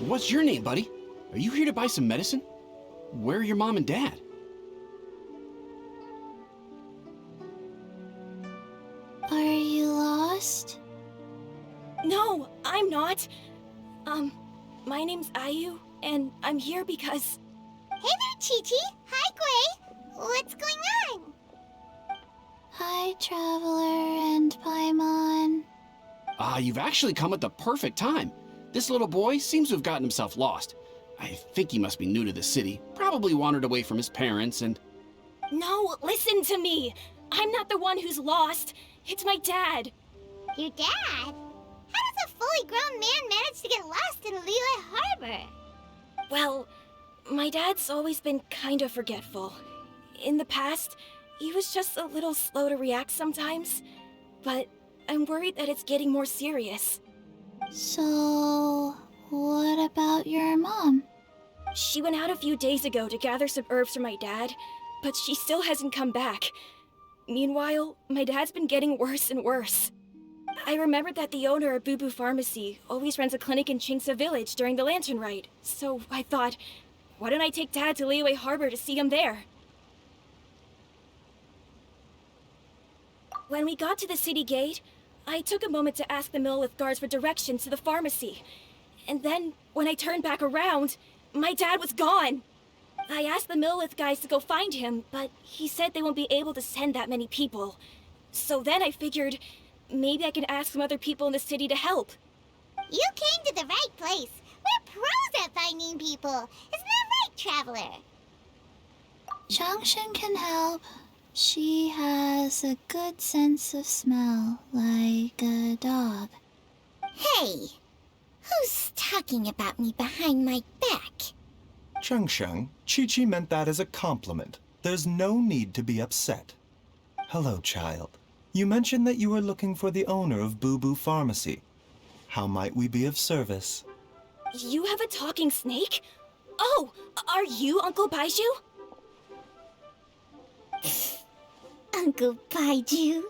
What's your name, buddy? Are you here to buy some medicine? Where are your mom and dad? Are you lost? No, I'm not. My name's Ayu, and I'm here because... Hey there, Chi-Chi. Hi, Gui. What's going on? Hi, Traveler and Paimon. You've actually come at the perfect time. This little boy seems to have gotten himself lost. I think he must be new to the city, probably wandered away from his parents and... No, listen to me. I'm not the one who's lost. It's my dad. Your dad? How does a fully grown man manage to get lost in Liyue Harbor? Well, my dad's always been kind of forgetful. In the past, he was just a little slow to react sometimes. But I'm worried that it's getting more serious. So, what about your mom? She went out a few days ago to gather some herbs for my dad, but she still hasn't come back. Meanwhile, my dad's been getting worse and worse. I remembered that the owner of Boo Boo Pharmacy always runs a clinic in Chingsa Village during the Lantern Rite, so I thought, why don't I take Dad to Liyue Harbor to see him there? When we got to the city gate, I took a moment to ask the Millelith guards for directions to the pharmacy. And then, when I turned back around, my dad was gone! I asked the Millelith guys to go find him, but he said they won't be able to send that many people. So then I figured, maybe I can ask some other people in the city to help. You came to the right place. We're pros at finding people. Isn't that right, Traveler? Junction can help. She has a good sense of smell, like a dog. Hey, who's talking about me behind my back? Cheng, Chi-Chi meant that as a compliment. There's no need to be upset. Hello, child. You mentioned that you were looking for the owner of Boo Boo Pharmacy. How might we be of service? You have a talking snake? Oh, are you Uncle Baizhu? Uncle Baizhu?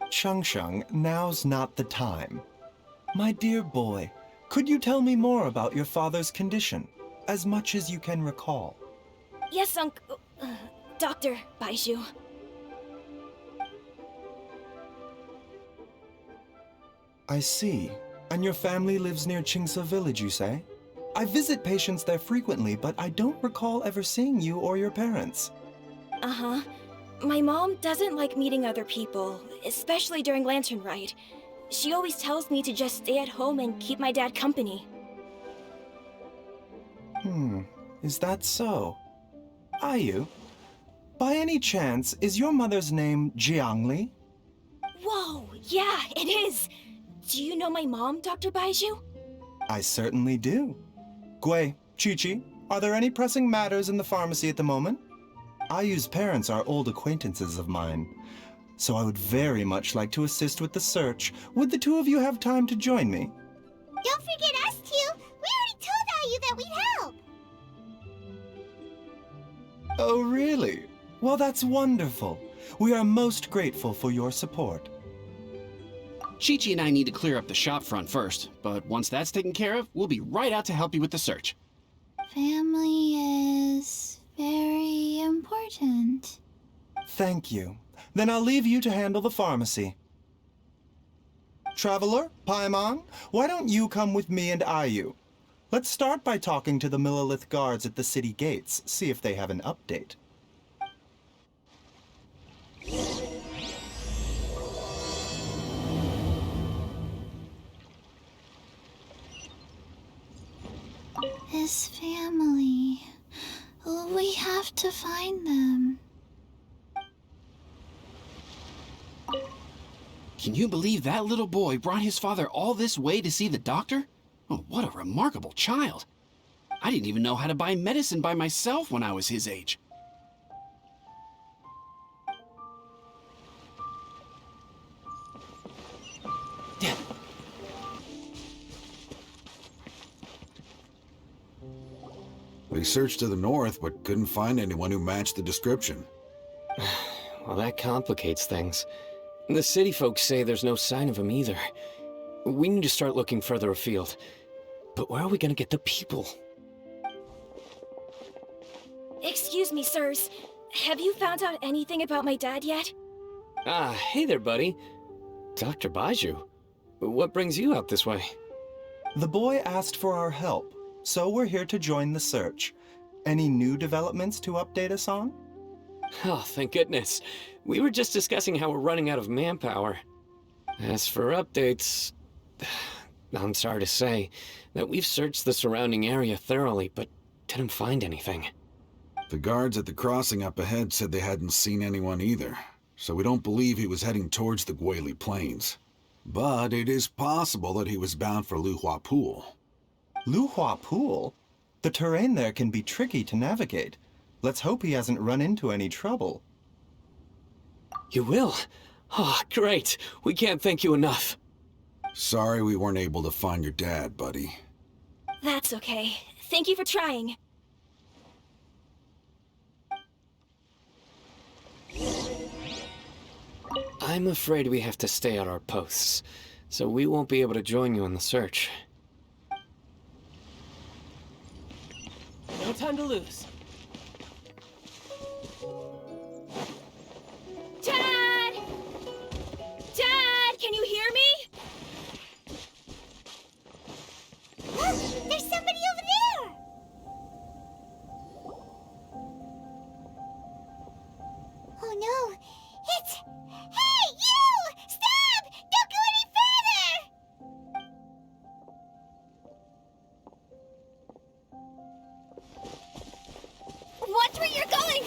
Cheng, now's not the time. My dear boy, could you tell me more about your father's condition? As much as you can recall. Yes, Dr. Baizhu. I see. And your family lives near Chingsa Village, you say? I visit patients there frequently, but I don't recall ever seeing you or your parents. Uh-huh. My mom doesn't like meeting other people, especially during Lantern Rite. She always tells me to just stay at home and keep my dad company. Is that so? Ayu, by any chance, is your mother's name Jiangli? Whoa, yeah, it is! Do you know my mom, Dr. Baizhu? I certainly do. Gui, Chi-Chi, are there any pressing matters in the pharmacy at the moment? Ayu's parents are old acquaintances of mine, so I would very much like to assist with the search. Would the two of you have time to join me? Don't forget us two. We already told Ayu that we'd help. Oh, really? Well, that's wonderful. We are most grateful for your support. Chi-Chi and I need to clear up the shop front first, but once that's taken care of, we'll be right out to help you with the search. Family is very important. Thank you. Then I'll leave you to handle the pharmacy. Traveler, Paimon, why don't you come with me and Ayu? Let's start by talking to the Millelith guards at the city gates, see if they have an update. His family. We have to find them. Can you believe that little boy brought his father all this way to see the doctor? Oh, what a remarkable child. I didn't even know how to buy medicine by myself when I was his age. Dad. We searched to the north, but couldn't find anyone who matched the description. Well, that complicates things. The city folks say there's no sign of him either. We need to start looking further afield. But where are we gonna get the people? Excuse me, sirs. Have you found out anything about my dad yet? Ah, hey there, buddy. Dr. Baizhu. What brings you out this way? The boy asked for our help, so we're here to join the search. Any new developments to update us on? Oh, thank goodness. We were just discussing how we're running out of manpower. As for updates, I'm sorry to say that we've searched the surrounding area thoroughly, but didn't find anything. The guards at the crossing up ahead said they hadn't seen anyone either, so we don't believe he was heading towards the Guili Plains. But it is possible that he was bound for Luhua Pool. Luhua Pool? The terrain there can be tricky to navigate. Let's hope he hasn't run into any trouble. You will? Oh, great. We can't thank you enough. Sorry we weren't able to find your dad, buddy. That's okay. Thank you for trying. I'm afraid we have to stay at our posts, so we won't be able to join you in the search. No time to lose. Dad! Dad, can you hear me? There's somebody over there! Oh no, it's... Hey, you! Stop! Don't go any further! Watch where you're going!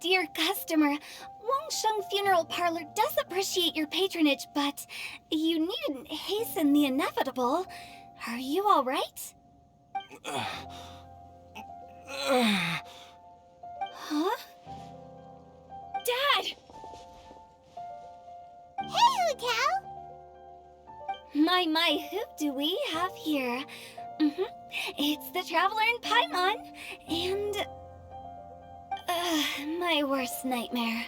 Dear customer, Wangsheng Funeral Parlor does appreciate your patronage, but you needn't hasten the inevitable. Are you all right? Huh? Dad! Hey, Hu Tao! My, who do we have here? It's the Traveler in Paimon, and... my worst nightmare.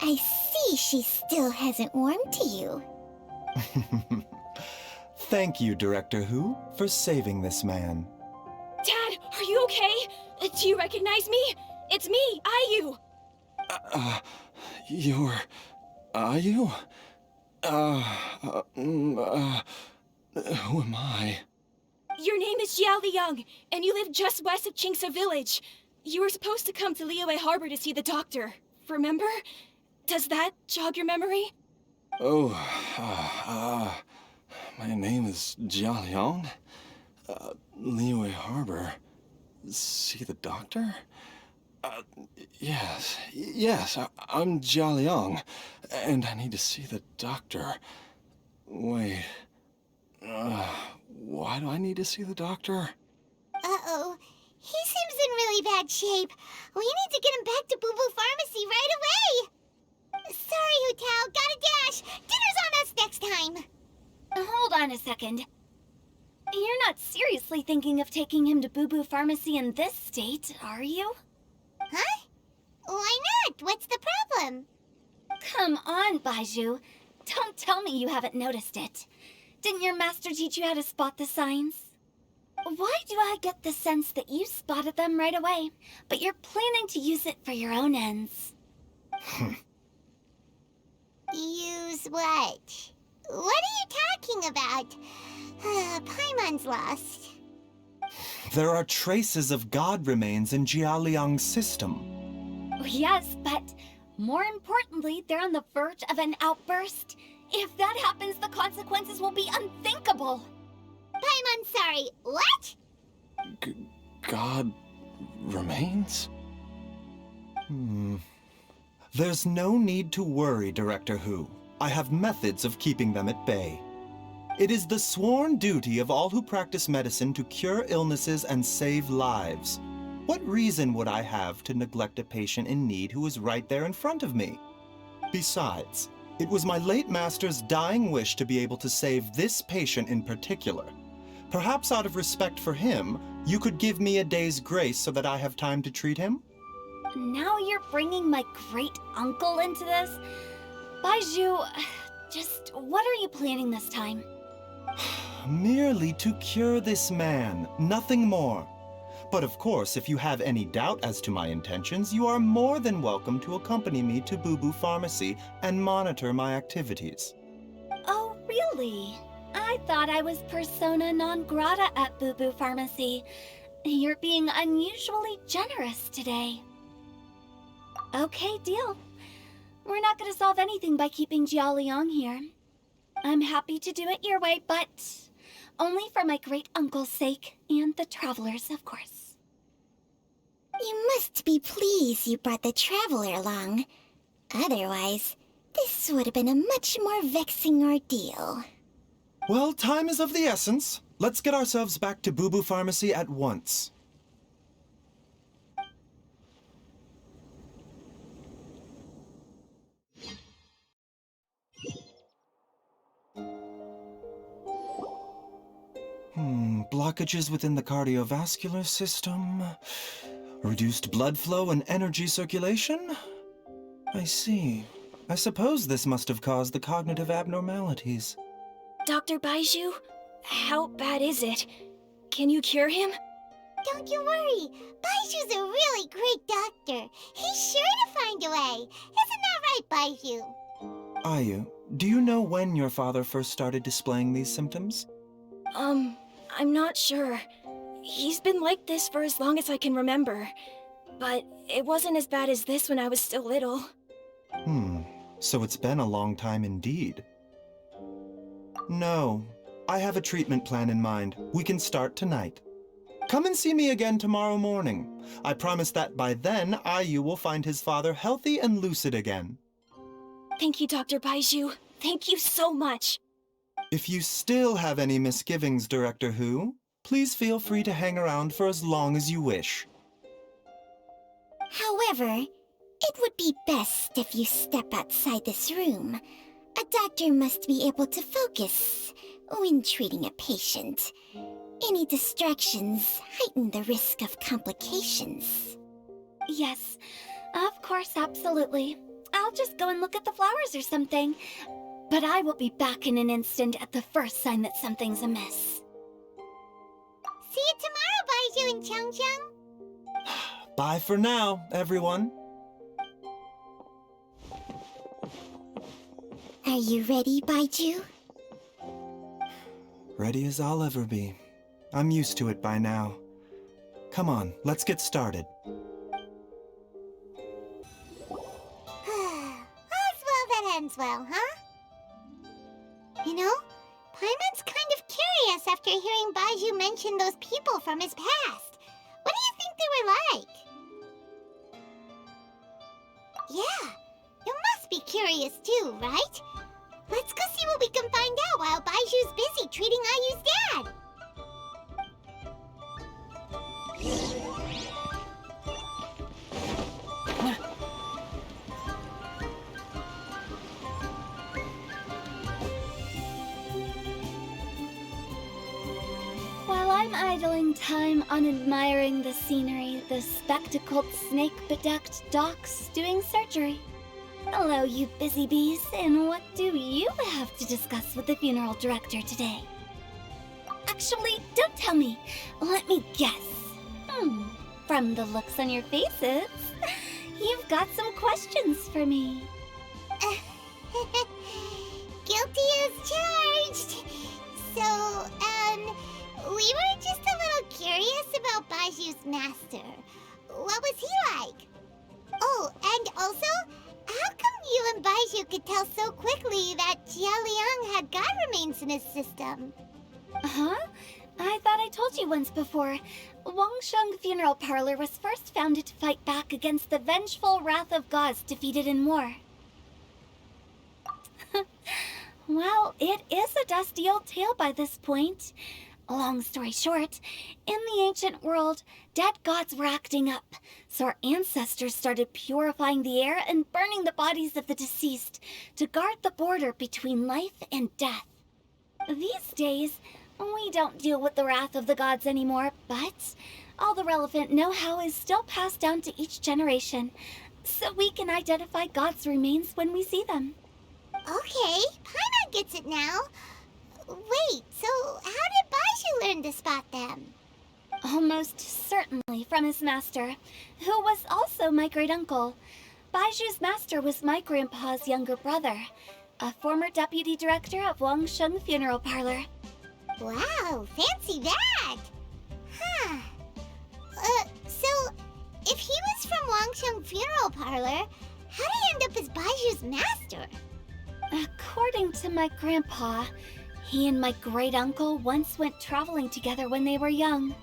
I see she still hasn't warmed to you. Thank you, Director Hu, for saving this man. Dad, are you okay? Do you recognize me? It's me, Ayu! You're... Ayu? Who am I? Your name is Jia Liang, and you live just west of Qingse Village. You were supposed to come to Liyue Harbor to see the doctor. Remember? Does that jog your memory? Oh, my name is Jia Liang. Liyue Harbor. See the doctor? Yes, I'm Jia Liang, and I need to see the doctor. Wait, why do I need to see the doctor? Uh-oh. He seems in really bad shape. We need to get him back to Boo Boo Pharmacy right away. Sorry, Hu Tao. Gotta dash. Dinner's on us next time. Hold on a second. You're not seriously thinking of taking him to Boo Boo Pharmacy in this state, are you? Huh? Why not? What's the problem? Come on, Baizhu. Don't tell me you haven't noticed it. Didn't your master teach you how to spot the signs? Why do I get the sense that you spotted them right away, but you're planning to use it for your own ends? Use what? What are you talking about? Paimon's lost. There are traces of god remains in Jia Liang's system. Yes, but more importantly, they're on the verge of an outburst. If that happens, the consequences will be unthinkable. Paimon, sorry. What? God remains? There's no need to worry, Director Hu. I have methods of keeping them at bay. It is the sworn duty of all who practice medicine to cure illnesses and save lives. What reason would I have to neglect a patient in need who is right there in front of me? Besides, it was my late master's dying wish to be able to save this patient in particular. Perhaps out of respect for him, you could give me a day's grace so that I have time to treat him? Now you're bringing my great-uncle into this? Baizhu, just what are you planning this time? Merely to cure this man, nothing more. But of course, if you have any doubt as to my intentions, you are more than welcome to accompany me to Boo Boo Pharmacy and monitor my activities. Oh, really? I thought I was persona non grata at Boo Boo Pharmacy. You're being unusually generous today. Okay, deal. We're not gonna solve anything by keeping Jialiang here. I'm happy to do it your way, but only for my great-uncle's sake, and the travelers, of course. You must be pleased you brought the traveler along. Otherwise, this would have been a much more vexing ordeal. Well, time is of the essence. Let's get ourselves back to Boo Boo Pharmacy at once. Blockages within the cardiovascular system, reduced blood flow and energy circulation? I see. I suppose this must have caused the cognitive abnormalities. Dr. Baizhu, how bad is it? Can you cure him? Don't you worry. Baiju's a really great doctor. He's sure to find a way. Isn't that right, Baizhu? Ayu, do you know when your father first started displaying these symptoms? I'm not sure. He's been like this for as long as I can remember. But it wasn't as bad as this when I was still little. So it's been a long time indeed. No, I have a treatment plan in mind. We can start tonight. Come and see me again tomorrow morning. I promise that by then, Ayu will find his father healthy and lucid again. Thank you, Dr. Baizhu. Thank you so much. If you still have any misgivings, Director Hu, please feel free to hang around for as long as you wish. However, it would be best if you step outside this room. A doctor must be able to focus when treating a patient. Any distractions heighten the risk of complications. Yes, of course, absolutely. I'll just go and look at the flowers or something. But I will be back in an instant at the first sign that something's amiss. See you tomorrow, Baizhu and Changcheng. Bye for now, everyone. Are you ready, Baizhu? Ready as I'll ever be. I'm used to it by now. Come on, let's get started. All's well that ends well, huh? You know, Paimon's kind of curious after hearing Baizhu mention those people from his past. What do you think they were like? Yeah, you must be curious too, right? Let's go see what we can find out while Baizhu's busy treating Ayu's dad. While I'm idling time on admiring the scenery, the spectacled snake-bedecked docs doing surgery. Hello, you busy bees, and what do you have to discuss with the funeral director today? Actually, don't tell me. Let me guess. From the looks on your faces, you've got some questions for me. Guilty as charged. So, we were just a little curious about Baiju's master. What was he like? Oh, and also, how come you and Baizhu could tell so quickly that Jialiang had god remains in his system? Huh? I thought I told you once before. Wangsheng Funeral Parlor was first founded to fight back against the vengeful wrath of gods defeated in war. Well, it is a dusty old tale by this point. Long story short, in the ancient world, dead gods were acting up, so our ancestors started purifying the air and burning the bodies of the deceased to guard the border between life and death. These days, we don't deal with the wrath of the gods anymore, but All the relevant know-how is still passed down to each generation, so we can identify God's remains when we see them. Okay, Paimon gets it now. Wait, so how did Baizhu learn to spot them? Almost certainly from his master, who was also my great-uncle. Baizhu's master was my grandpa's younger brother, a former deputy director of Wangsheng Funeral Parlor. Wow, fancy that! Huh. So, if he was from Wangsheng Funeral Parlor, how did he end up as Baizhu's master? According to my grandpa, he and my great-uncle once went traveling together when they were young.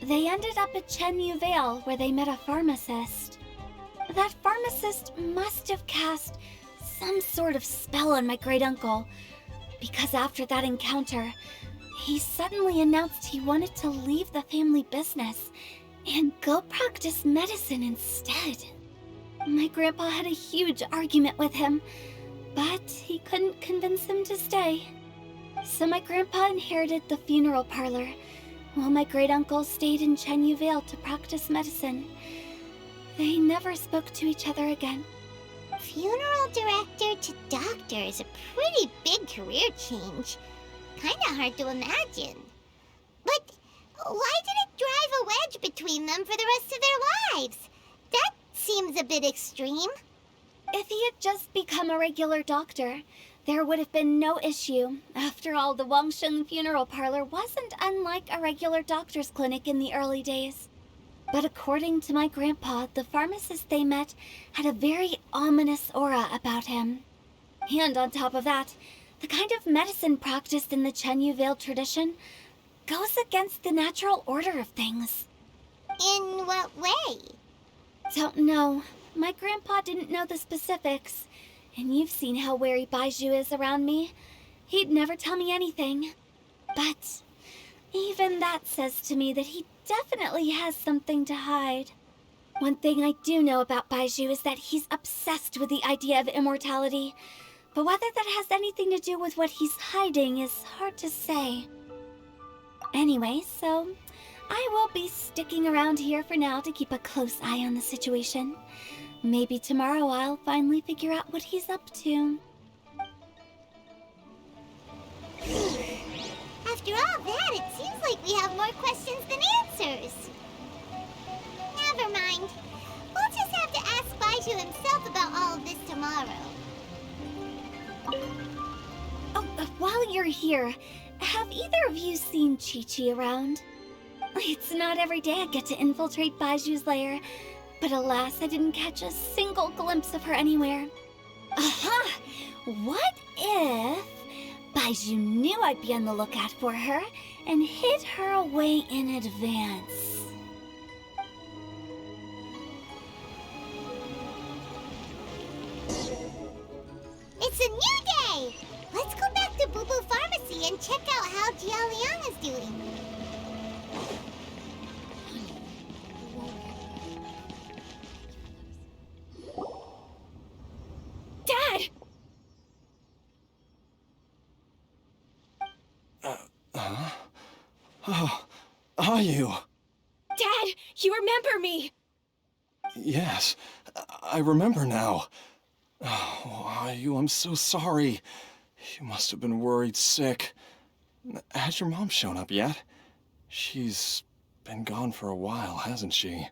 They ended up at Chenyu Vale, where they met a pharmacist. That pharmacist must have cast some sort of spell on my great-uncle, because after that encounter, he suddenly announced he wanted to leave the family business and go practice medicine instead. My grandpa had a huge argument with him, but he couldn't convince him to stay. So my grandpa inherited the funeral parlor, while my great-uncle stayed in Chenyu Vale to practice medicine. They never spoke to each other again. Funeral director to doctor is a pretty big career change. Kinda hard to imagine. But why did it drive a wedge between them for the rest of their lives? That seems a bit extreme. If he had just become a regular doctor, there would have been no issue. After all, the Wangsheng Funeral Parlor wasn't unlike a regular doctor's clinic in the early days. But according to my grandpa, the pharmacist they met had a very ominous aura about him. And on top of that, the kind of medicine practiced in the Chenyu Vale tradition goes against the natural order of things. In what way? Don't know. My grandpa didn't know the specifics. And you've seen how wary Baizhu is around me. He'd never tell me anything. But even that says to me that he definitely has something to hide. One thing I do know about Baizhu is that he's obsessed with the idea of immortality. But whether that has anything to do with what he's hiding is hard to say. Anyway, so I will be sticking around here for now to keep a close eye on the situation. Maybe tomorrow I'll finally figure out what he's up to. After all that, it seems like we have more questions than answers. Never mind. We'll just have to ask Baizhu himself about all of this tomorrow. Oh, while you're here, have either of you seen Chi-Chi around? It's not every day I get to infiltrate Baizhu's lair, but alas, I didn't catch a single glimpse of her anywhere. Aha! What if Baizhu knew I'd be on the lookout for her and hid her away in advance? It's a new day! Let's go back to Boo Boo Pharmacy and check out how Jia Liang is doing. Dad! Oh, are you? Dad, you remember me! Yes, I remember now. Oh, are you? I'm so sorry. You must have been worried sick. Has your mom shown up yet? She's been gone for a while, hasn't she?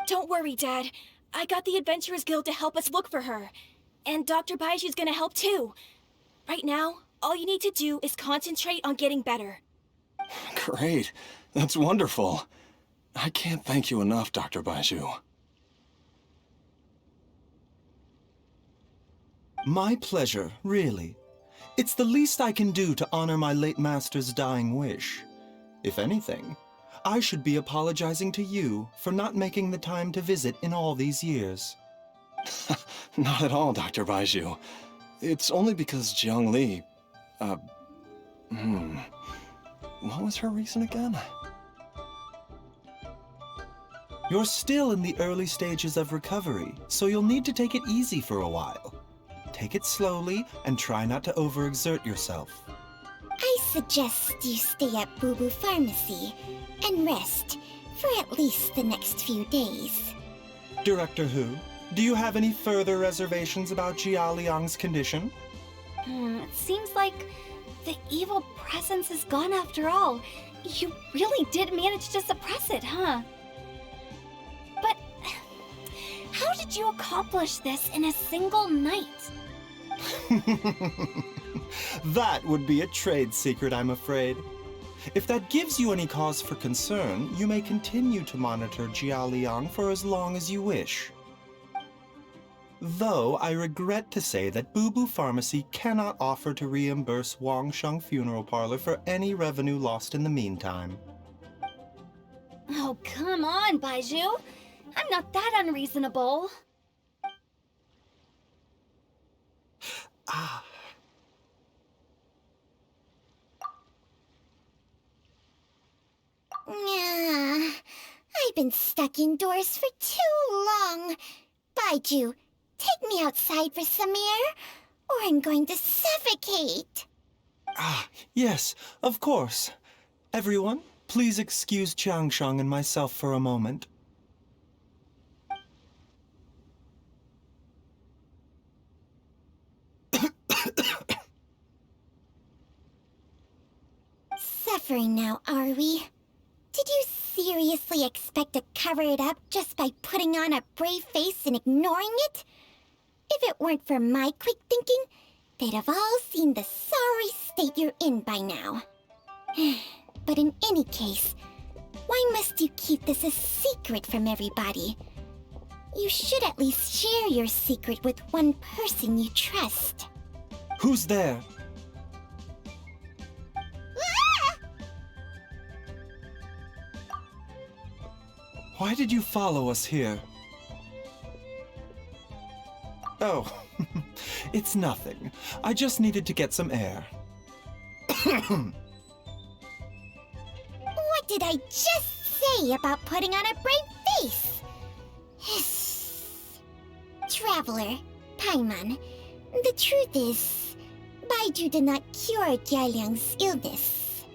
Don't worry, Dad. I got the Adventurers Guild to help us look for her. And Dr. Baizhu's gonna help too. Right now, all you need to do is concentrate on getting better. Great. That's wonderful. I can't thank you enough, Dr. Baizhu. My pleasure, really. It's the least I can do to honor my late master's dying wish. If anything, I should be apologizing to you for not making the time to visit in all these years. Not at all, Dr. Baizhu. It's only because Jiang Li... What was her reason again? You're still in the early stages of recovery, so you'll need to take it easy for a while. Take it slowly and try not to overexert yourself. I suggest you stay at Boo Boo Pharmacy and rest For at least the next few days. Director Hu, do you have any further reservations about Jia Liang's condition? It seems like the evil presence is gone after all. You really did manage to suppress it, huh? But how did you accomplish this in a single night? That would be a trade secret, I'm afraid. If that gives you any cause for concern, you may continue to monitor Jia Liang for as long as you wish. Though I regret to say that Boo Boo Pharmacy cannot offer to reimburse Wang Sheng Funeral Parlor for any revenue lost in the meantime. Oh, come on, Baizhu. I'm not that unreasonable. I've been stuck indoors for too long. Baizhu, take me outside for some air, or I'm going to suffocate. Yes, of course. Everyone, please excuse Qiangsheng and myself for a moment. Suffering now, are we? Did you seriously expect to cover it up just by putting on a brave face and ignoring it? If it weren't for my quick thinking, they'd have all seen the sorry state you're in by now. But in any case, why must you keep this a secret from everybody? You should at least share your secret with one person you trust. Who's there? Why did you follow us here? Oh, it's nothing. I just needed to get some air. What did I just say about putting on a brave face? Traveler, Paimon, the truth is, Baizhu did not cure Jialiang's illness.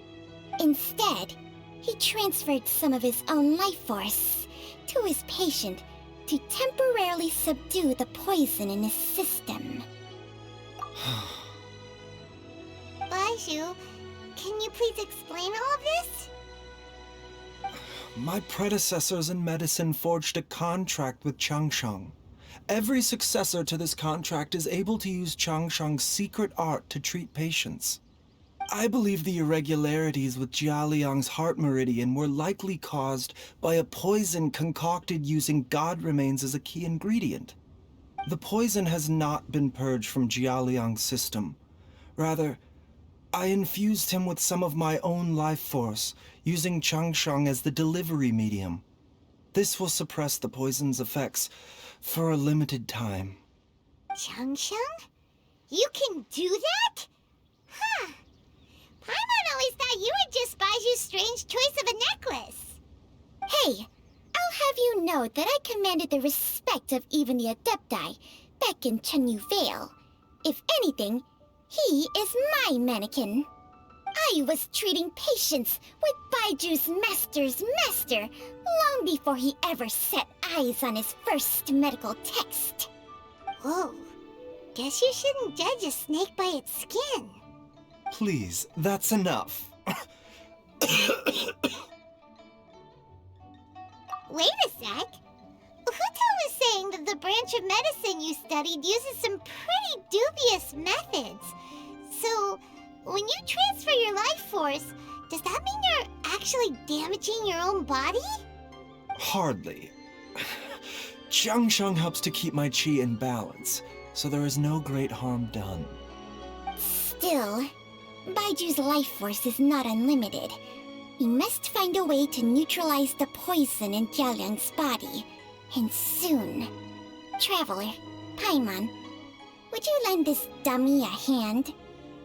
Instead, he transferred some of his own life force to his patient to temporarily subdue the poison in his system. Baizhu, can you please explain all of this? My predecessors in medicine forged a contract with Changsheng. Every successor to this contract is able to use Changsheng's secret art to treat patients. I believe the irregularities with Jia Liang's heart meridian were likely caused by a poison concocted using god remains as a key ingredient. The poison has not been purged from Jia Liang's system. Rather, I infused him with some of my own life force, using Changsheng as the delivery medium. This will suppress the poison's effects for a limited time. Changsheng? You can do that? Huh. Paimon always thought you were just Baizhu's strange choice of a necklace. Hey, I'll have you know that I commanded the respect of even the Adepti back in Chenyu Vale. If anything, he is my mannequin. I was treating patients with Baiju's master's master long before he ever set eyes on his first medical text. Whoa, guess you shouldn't judge a snake by its skin. Please, that's enough. Wait a sec. Huto was saying that the branch of medicine you studied uses some pretty dubious methods. So, when you transfer your life force, does that mean you're actually damaging your own body? Hardly. Changsheng helps to keep my chi in balance, so there is no great harm done. Still, Baiju's life force is not unlimited. We must find a way to neutralize the poison in Jialiang's body, and soon. Traveler, Paimon, would you lend this dummy a hand?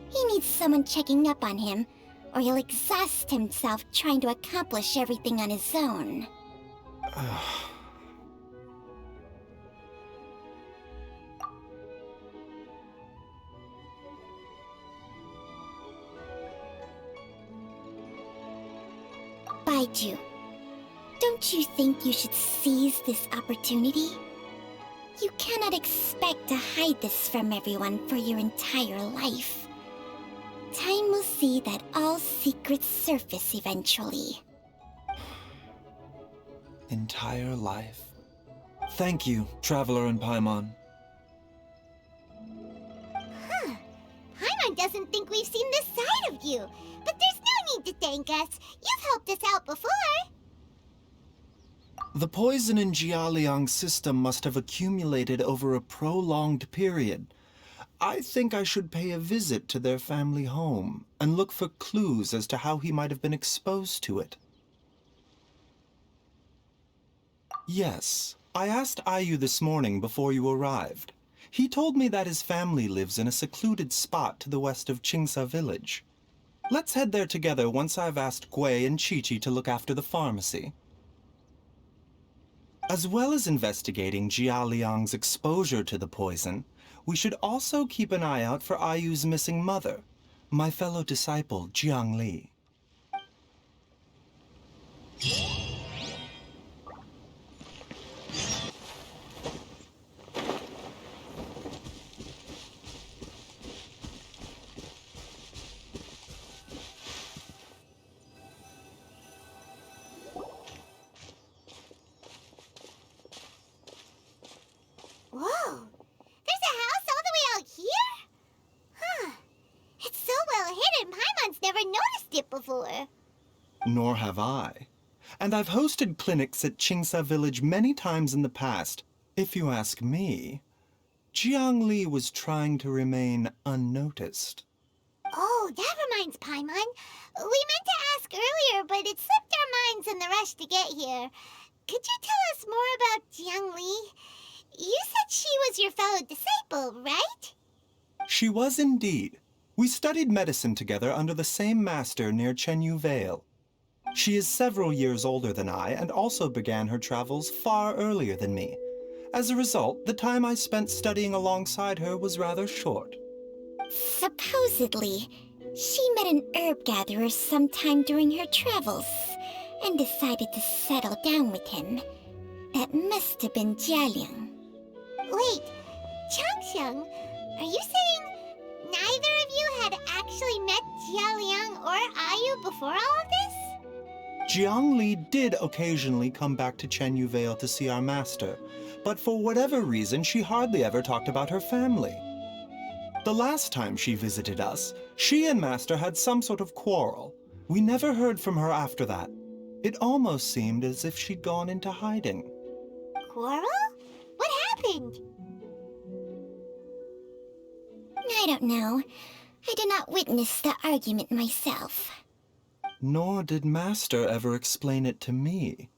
He needs someone checking up on him, or he'll exhaust himself trying to accomplish everything on his own. Baizhu, Don't you think you should seize this opportunity? You cannot expect to hide this from everyone for your entire life. Time will see that all secrets surface eventually. Entire life. Thank you, Traveler and Paimon. Paimon doesn't think we've seen this side of you, but there's no need to thank us. You've helped us out before. The poison in Jialiang's system must have accumulated over a prolonged period. I think I should pay a visit to their family home and look for clues as to how he might have been exposed to it. Yes, I asked Ayu this morning before you arrived. He told me that his family lives in a secluded spot to the west of Qingsa village. Let's head there together once I've asked Gui and Qiqi to look after the pharmacy. As well as investigating Jialiang's exposure to the poison, we should also keep an eye out for Ayu's missing mother, my fellow disciple Jiang Li. Whoa! There's a house all the way out here? Huh. It's so well hidden, Paimon's never noticed it before. Nor have I. And I've hosted clinics at Qingsa village many times in the past. If you ask me, Jiang Li was trying to remain unnoticed. Oh, that reminds Paimon. We meant to ask earlier, but it slipped our minds in the rush to get here. Could you tell us more about Jiang Li? You said she was your fellow disciple, right? She was indeed. We studied medicine together under the same master near Chenyu Vale. She is several years older than I and also began her travels far earlier than me. As a result, the time I spent studying alongside her was rather short. Supposedly, she met an herb gatherer sometime during her travels and decided to settle down with him. That must have been Jialiang. Wait, Changxiang, are you saying neither of you had actually met Jialiang or Ayu before all of this? Jiang Li did occasionally come back to Chenyu Vale to see our master, but for whatever reason, she hardly ever talked about her family. The last time she visited us, she and Master had some sort of quarrel. We never heard from her after that. It almost seemed as if she'd gone into hiding. Quarrel? What happened? I don't know. I did not witness the argument myself. Nor did Master ever explain it to me.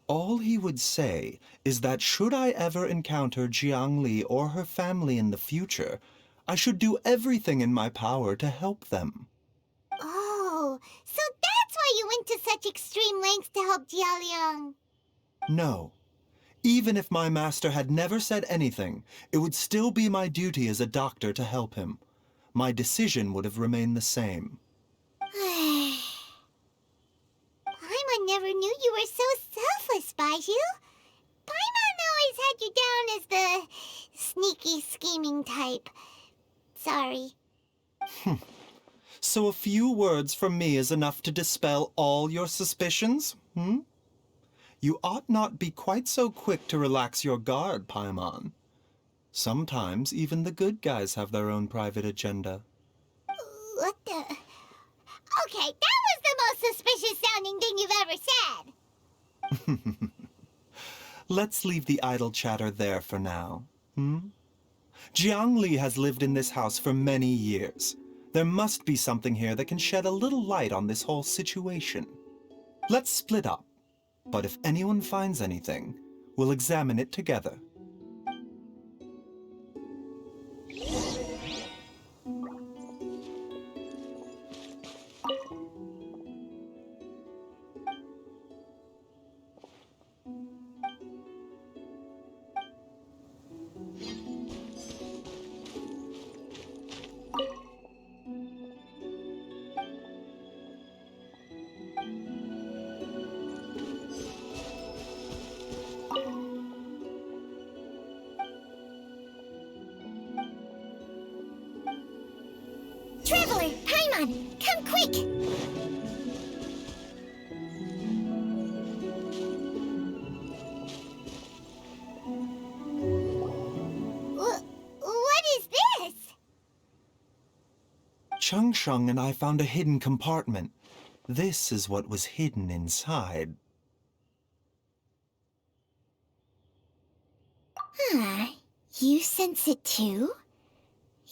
All he would say is that should I ever encounter Jiang Li or her family in the future, I should do everything in my power to help them. Oh, so that's why you went to such extreme lengths to help Jialiang. No. Even if my master had never said anything, it would still be my duty as a doctor to help him. My decision would have remained the same. Paimon never knew you were so selfless, Baizhu. Paimon always had you down as the sneaky, scheming type. Sorry. So a few words from me is enough to dispel all your suspicions, You ought not be quite so quick to relax your guard, Paimon. Sometimes even the good guys have their own private agenda. What the... Okay, that was the most suspicious-sounding thing you've ever said. Let's leave the idle chatter there for now, Jiang Li has lived in this house for many years. There must be something here that can shed a little light on this whole situation. Let's split up, but if anyone finds anything, we'll examine it together. Traveler, Paimon, come quick! What is this? Changsheng and I found a hidden compartment. This is what was hidden inside. Huh. You sense it too?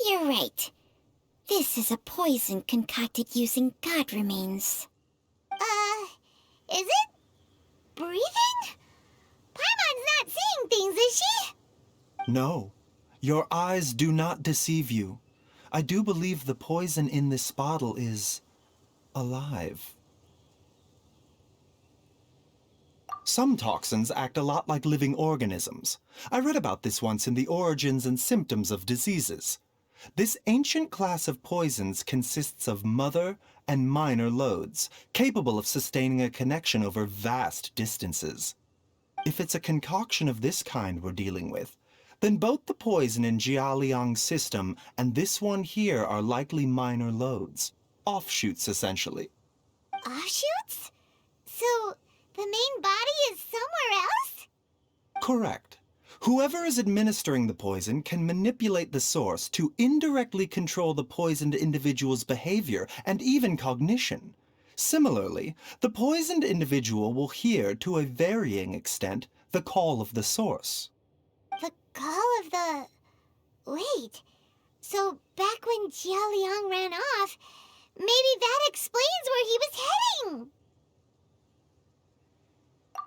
You're right. This is a poison concocted using god remains. Is it? Breathing? Paimon's not seeing things, is she? No, your eyes do not deceive you. I do believe the poison in this bottle is alive. Some toxins act a lot like living organisms. I read about this once in the Origins and Symptoms of Diseases. This ancient class of poisons consists of mother and minor loads, capable of sustaining a connection over vast distances. If it's a concoction of this kind we're dealing with, then both the poison in Jialiang's system and this one here are likely minor loads. Offshoots, essentially. Offshoots? So, the main body is somewhere else? Correct. Whoever is administering the poison can manipulate the source to indirectly control the poisoned individual's behavior and even cognition. Similarly, the poisoned individual will hear, to a varying extent, the call of the source. The call of the... Wait. So, back when Jialiang ran off, maybe that explains where he was heading!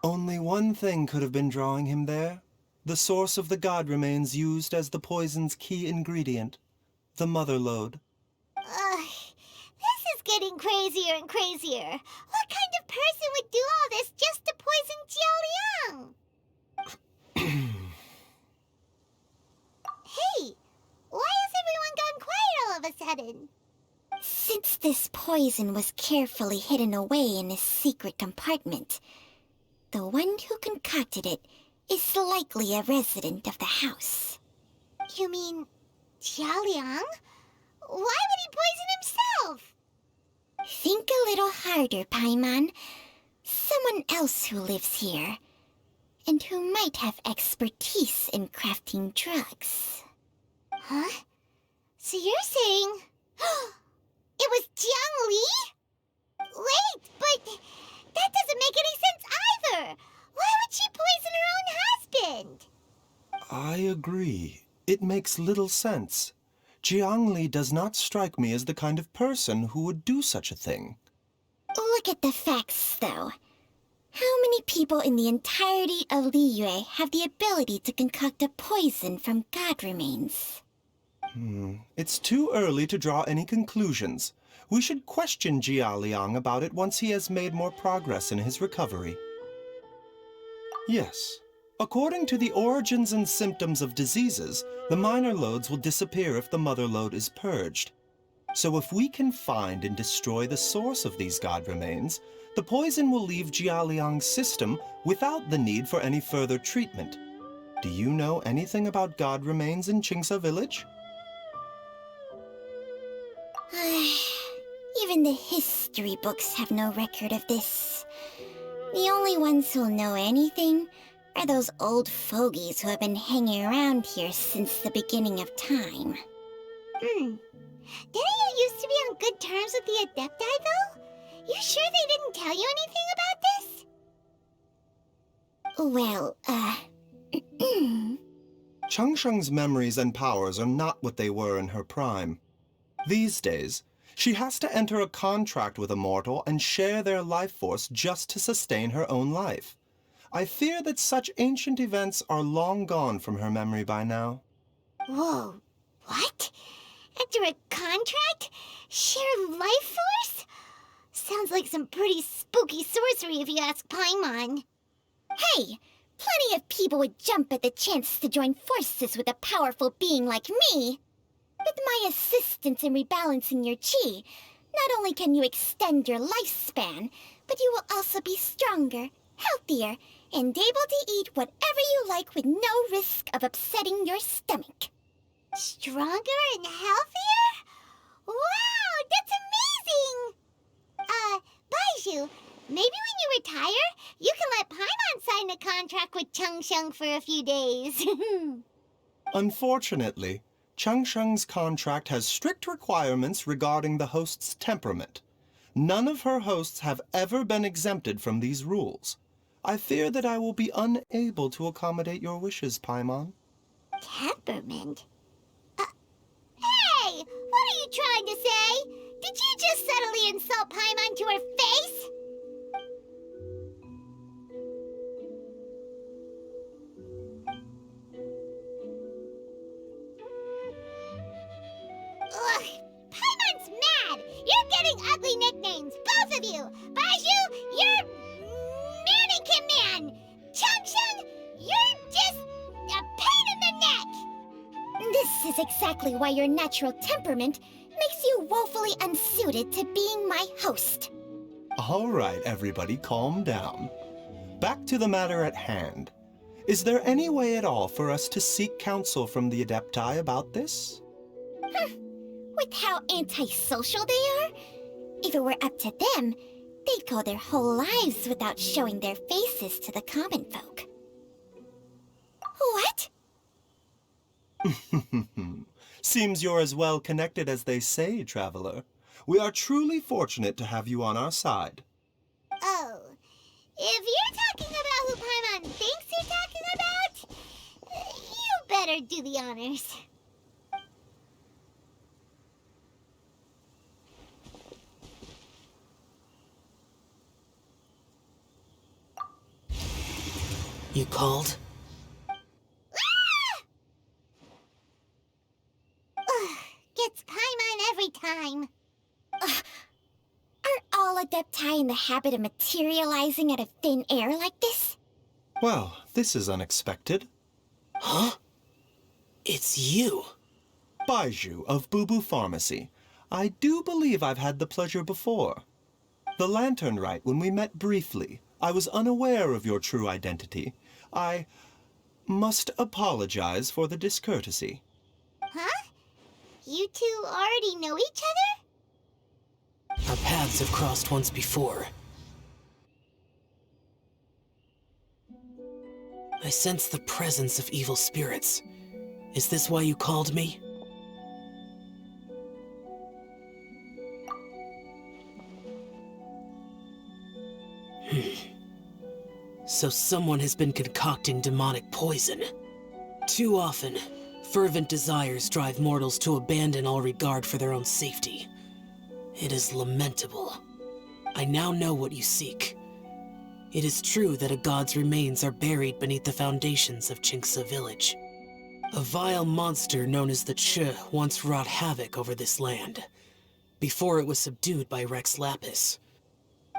Only one thing could have been drawing him there. The source of the god remains used as the poison's key ingredient, the mother lode. This is getting crazier and crazier. What kind of person would do all this just to poison Jialiang? Hey, why has everyone gone quiet all of a sudden? Since this poison was carefully hidden away in a secret compartment, the one who concocted it is likely a resident of the house. You mean Jialiang? Why would he poison himself? Think a little harder, Paimon. Someone else who lives here, and who might have expertise in crafting drugs. Huh? So you're saying... it was Jiang Li? Wait, but that doesn't make any sense either! Why would she poison her own husband? I agree. It makes little sense. Jiang Li does not strike me as the kind of person who would do such a thing. Look at the facts, though. How many people in the entirety of Liyue have the ability to concoct a poison from god remains? It's too early to draw any conclusions. We should question Jialiang about it once he has made more progress in his recovery. Yes. According to the Origins and Symptoms of Diseases, the minor loads will disappear if the mother lode is purged. So if we can find and destroy the source of these god remains, the poison will leave Jialiang's system without the need for any further treatment. Do you know anything about god remains in Qingce Village? Even the history books have no record of this. The only ones who'll know anything are those old fogies who have been hanging around here since the beginning of time. Didn't you used to be on good terms with the Adepti, though? You sure they didn't tell you anything about this? Well, Changsheng's memories and powers are not what they were in her prime. These days, she has to enter a contract with a mortal and share their life force just to sustain her own life. I fear that such ancient events are long gone from her memory by now. Whoa, what? Enter a contract? Share life force? Sounds like some pretty spooky sorcery if you ask Paimon. Hey, plenty of people would jump at the chance to join forces with a powerful being like me. With my assistance in rebalancing your chi, not only can you extend your lifespan, but you will also be stronger, healthier, and able to eat whatever you like with no risk of upsetting your stomach. Stronger and healthier? Wow! Maybe when you retire, you can let Paimon sign a contract with Changsheng for a few days. Unfortunately, Changsheng's contract has strict requirements regarding the host's temperament. None of her hosts have ever been exempted from these rules. I fear that I will be unable to accommodate your wishes, Paimon. Temperament? Hey! What are you trying to say? Did you just subtly insult Paimon to her face? Ugh! Paimon's mad! You're getting ugly nicknames, both of you! Baizhu, you're Mannequin Man! Changsheng, you're just a pain in the neck! This is exactly why your natural temperament makes you woefully unsuited to being my host. All right, everybody, calm down. Back to the matter at hand. Is there any way at all for us to seek counsel from the Adepti about this? With how antisocial they are, if it were up to them, they'd go their whole lives without showing their faces to the common folk. What? Seems you're as well connected as they say, Traveler. We are truly fortunate to have you on our side. Oh, if you're talking about who Paimon thinks you're talking about, you better do the honors. You called? Gets Paimon every time. Are all Adepti in the habit of materializing out of thin air like this? Well, this is unexpected. Huh? It's you. Baizhu of Boo Pharmacy. I do believe I've had the pleasure before. The Lantern Rite, when we met briefly, I was unaware of your true identity. I must apologize for the discourtesy. Huh? You two already know each other? Our paths have crossed once before. I sense the presence of evil spirits. Is this why you called me? So someone has been concocting demonic poison. Too often, fervent desires drive mortals to abandon all regard for their own safety. It is lamentable. I now know what you seek. It is true that a god's remains are buried beneath the foundations of Qingce village. A vile monster known as the Che once wrought havoc over this land, before it was subdued by Rex Lapis.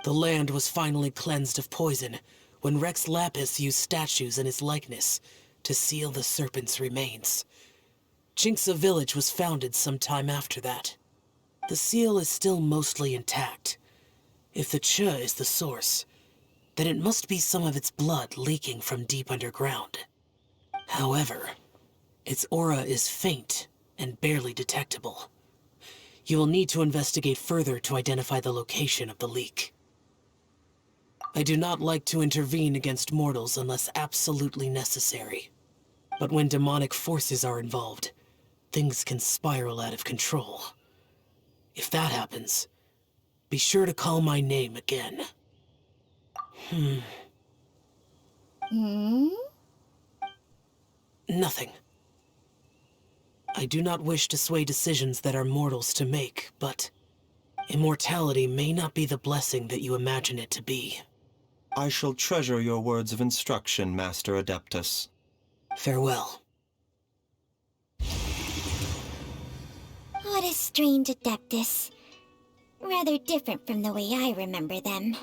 The land was finally cleansed of poison when Rex Lapis used statues in his likeness to seal the serpent's remains. Qingce village was founded some time after that. The seal is still mostly intact. If the Che is the source, then it must be some of its blood leaking from deep underground. However, its aura is faint and barely detectable. You will need to investigate further to identify the location of the leak. I do not like to intervene against mortals unless absolutely necessary. But when demonic forces are involved, things can spiral out of control. If that happens, be sure to call my name again. Nothing. I do not wish to sway decisions that are mortals to make, but immortality may not be the blessing that you imagine it to be. I shall treasure your words of instruction, Master Adeptus. Farewell. What a strange Adeptus. Rather different from the way I remember them.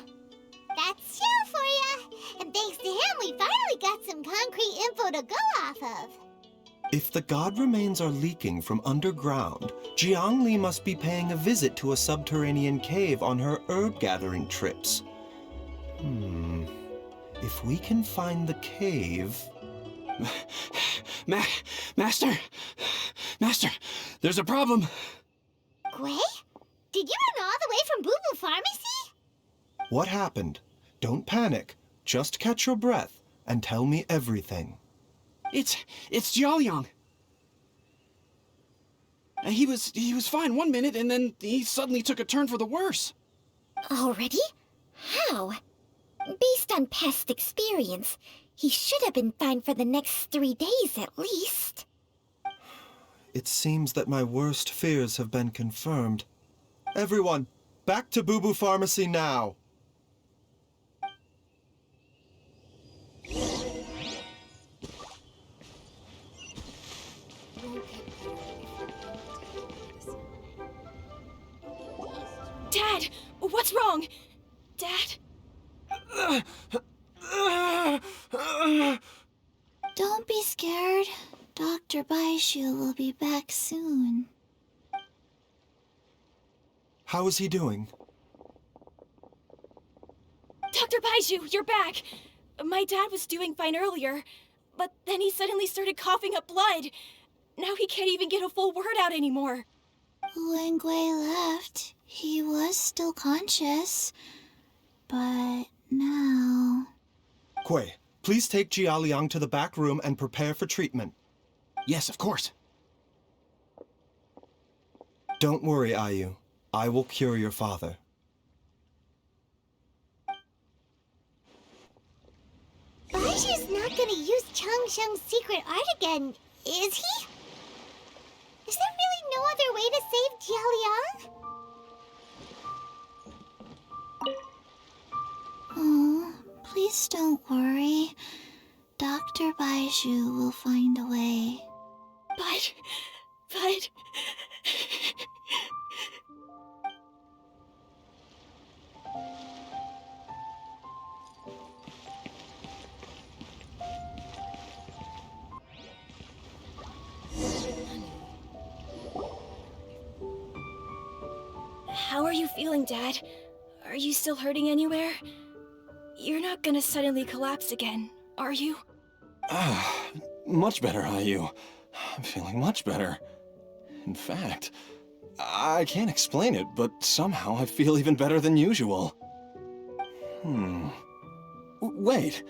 That's Shell for ya! And thanks to him, we finally got some concrete info to go off of. If the god remains are leaking from underground, Jiangli must be paying a visit to a subterranean cave on her herb-gathering trips. If we can find the cave... Master! Master, there's a problem! Gui? Did you run all the way from Boo Pharmacy? What happened? Don't panic. Just catch your breath and tell me everything. It's Jiaoliang. He was fine one minute, and then he suddenly took a turn for the worse. Already? How? Based on past experience, he should have been fine for the next 3 days at least. It seems that my worst fears have been confirmed. Everyone, back to Boo Boo Pharmacy now! Dad! What's wrong? Dad? Don't be scared. Dr. Baizhu will be back soon. How is he doing? Dr. Baizhu, you're back! My dad was doing fine earlier, but then he suddenly started coughing up blood. Now he can't even get a full word out anymore. When Gui left, he was still conscious. But now... Gui, please take Jiaoliang to the back room and prepare for treatment. Yes, of course. Don't worry, Ayu. I will cure your father. Baizhu's not gonna use Changsheng's secret art again, is he? Is there really no other way to save Jiaoliang? Oh, please don't worry. Dr. Baizhu will find a way. But... How are you feeling, Dad? Are you still hurting anywhere? You're not gonna suddenly collapse again, are you? Much better, Ayu. I'm feeling much better. In fact, I can't explain it, but somehow I feel even better than usual. Wait,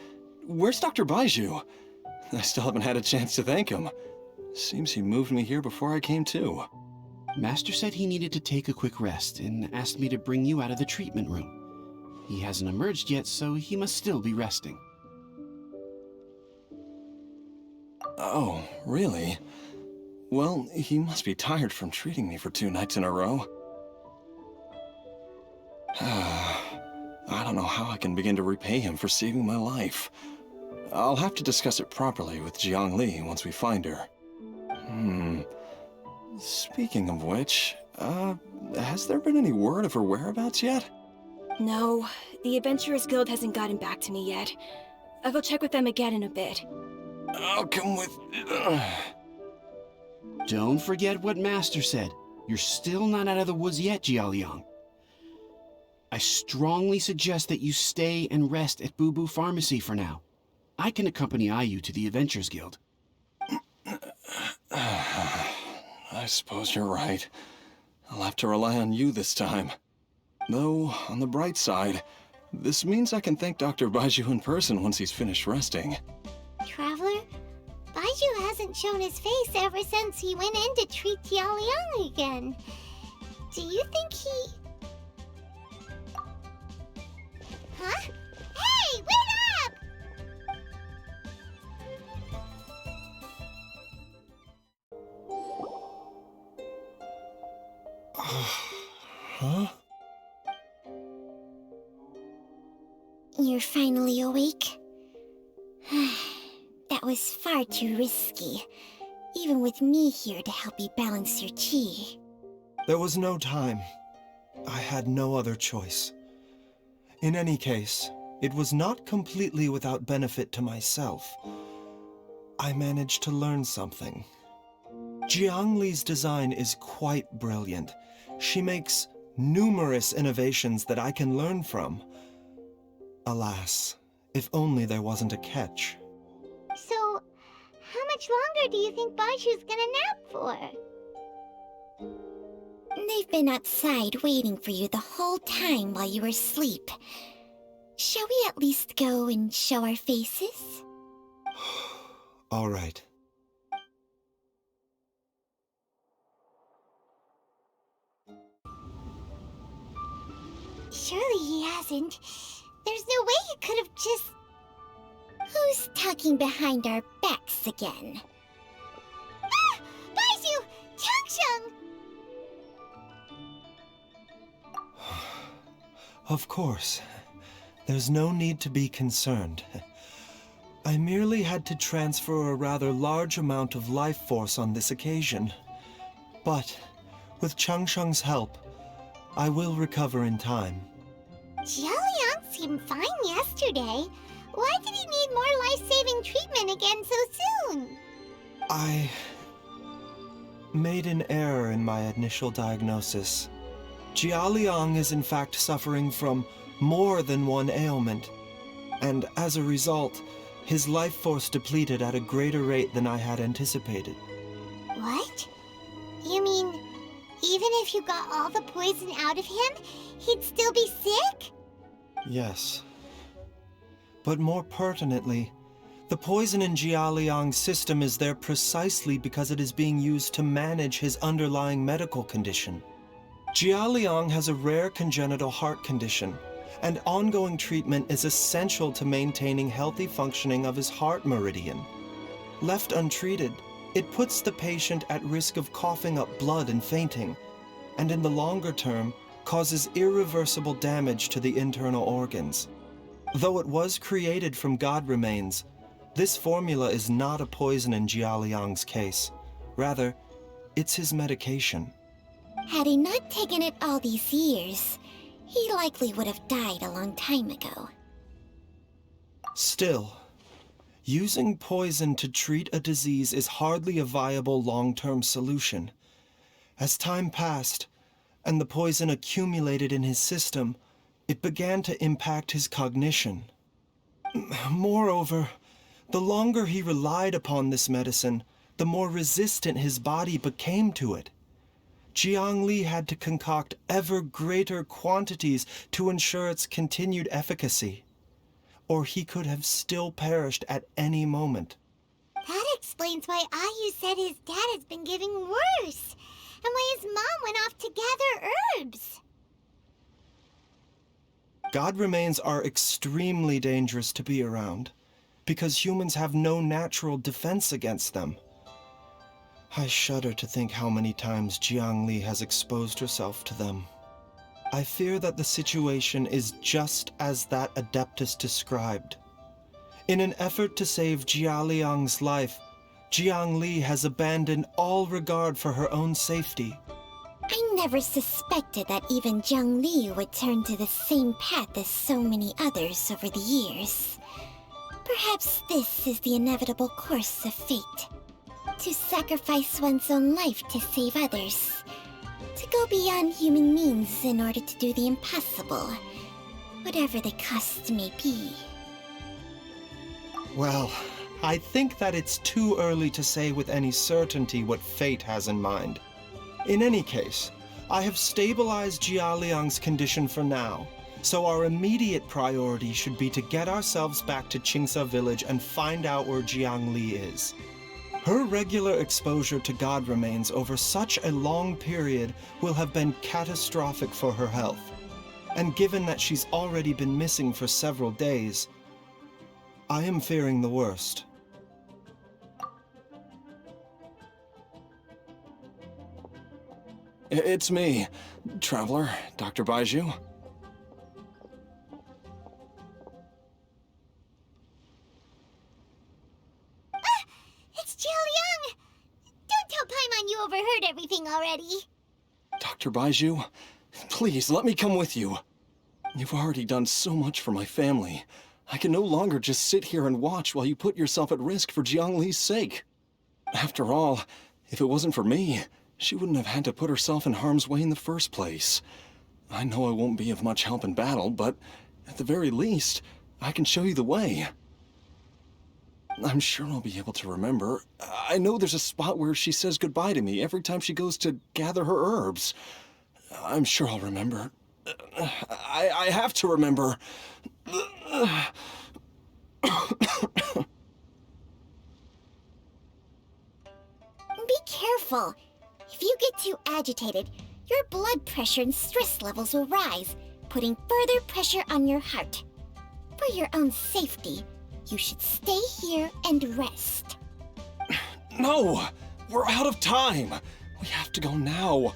where's Dr. Baizhu? I still haven't had a chance to thank him. Seems he moved me here before I came to. Master said he needed to take a quick rest and asked me to bring you out of the treatment room. He hasn't emerged yet, so he must still be resting. Oh, really? Well, he must be tired from treating me for 2 nights in a row. I don't know how I can begin to repay him for saving my life. I'll have to discuss it properly with Jiangli once we find her. Speaking of which, has there been any word of her whereabouts yet? No, the Adventurers Guild hasn't gotten back to me yet. I'll go check with them again in a bit. I'll come with... Don't forget what Master said. You're still not out of the woods yet, Jiaoliang. I strongly suggest that you stay and rest at Boo Boo Pharmacy for now. I can accompany Ayu to the Adventurers Guild. I suppose you're right. I'll have to rely on you this time. Though, on the bright side, this means I can thank Dr. Baizhu in person once he's finished resting. Traveler, Baizhu hasn't shown his face ever since he went in to treat Jiaoliang again. Do you think he... Huh? Hey, wait up! Huh? You're finally awake? That was far too risky, even with me here to help you balance your chi. There was no time. I had no other choice. In any case, it was not completely without benefit to myself. I managed to learn something. Jiangli's design is quite brilliant. She makes numerous innovations that I can learn from. Alas, if only there wasn't a catch. So, how much longer do you think Baizhu's gonna nap for? I've been outside waiting for you the whole time while you were asleep. Shall we at least go and show our faces? All right. Surely he hasn't. There's no way he could have just... Who's talking behind our backs again? Ah! Baizhu! Changsheng! Of course. There's no need to be concerned. I merely had to transfer a rather large amount of life force on this occasion. But, with Changsheng's help, I will recover in time. Jiaoliang seemed fine yesterday. Why did he need more life-saving treatment again so soon? I made an error in my initial diagnosis. Jiaoliang is in fact suffering from more than one ailment, and as a result, his life force depleted at a greater rate than I had anticipated. What? You mean, even if you got all the poison out of him, he'd still be sick? Yes. But more pertinently, the poison in Jiaoliang's system is there precisely because it is being used to manage his underlying medical condition. Jiaoliang has a rare congenital heart condition, and ongoing treatment is essential to maintaining healthy functioning of his heart meridian. Left untreated, it puts the patient at risk of coughing up blood and fainting, and in the longer term, causes irreversible damage to the internal organs. Though it was created from god remains, this formula is not a poison in Jiaoliang's case. Rather, it's his medication. Had he not taken it all these years, he likely would have died a long time ago. Still, using poison to treat a disease is hardly a viable long-term solution. As time passed, and the poison accumulated in his system, it began to impact his cognition. Moreover, the longer he relied upon this medicine, the more resistant his body became to it. Jiangli had to concoct ever greater quantities to ensure its continued efficacy, or he could have still perished at any moment. That explains why Ayu said his dad has been getting worse, and why his mom went off to gather herbs. God remains are extremely dangerous to be around, because humans have no natural defense against them. I shudder to think how many times Jiangli has exposed herself to them. I fear that the situation is just as that Adeptus described. In an effort to save Jiaoliang's life, Jiangli has abandoned all regard for her own safety. I never suspected that even Jiangli would turn to the same path as so many others over the years. Perhaps this is the inevitable course of fate. To sacrifice one's own life to save others. To go beyond human means in order to do the impossible, whatever the cost may be. Well, I think that it's too early to say with any certainty what fate has in mind. In any case, I have stabilized Jiaoliang's condition for now, so our immediate priority should be to get ourselves back to Qingsa village and find out where Jiangli is. Her regular exposure to god remains over such a long period will have been catastrophic for her health. And given that she's already been missing for several days, I am fearing the worst. It's me, Traveler, Dr. Baizhu. It's Jiaoliang! Don't tell Paimon you overheard everything already. Dr. Baizhu, please let me come with you. You've already done so much for my family. I can no longer just sit here and watch while you put yourself at risk for Jiangli's sake. After all, if it wasn't for me, she wouldn't have had to put herself in harm's way in the first place. I know I won't be of much help in battle, but at the very least, I can show you the way. I'm sure I'll be able to remember. I know there's a spot where she says goodbye to me every time she goes to gather her herbs. I'm sure I'll remember. I have to remember. Be careful. If you get too agitated, your blood pressure and stress levels will rise, putting further pressure on your heart. For your own safety, you should stay here and rest. No! We're out of time! We have to go now.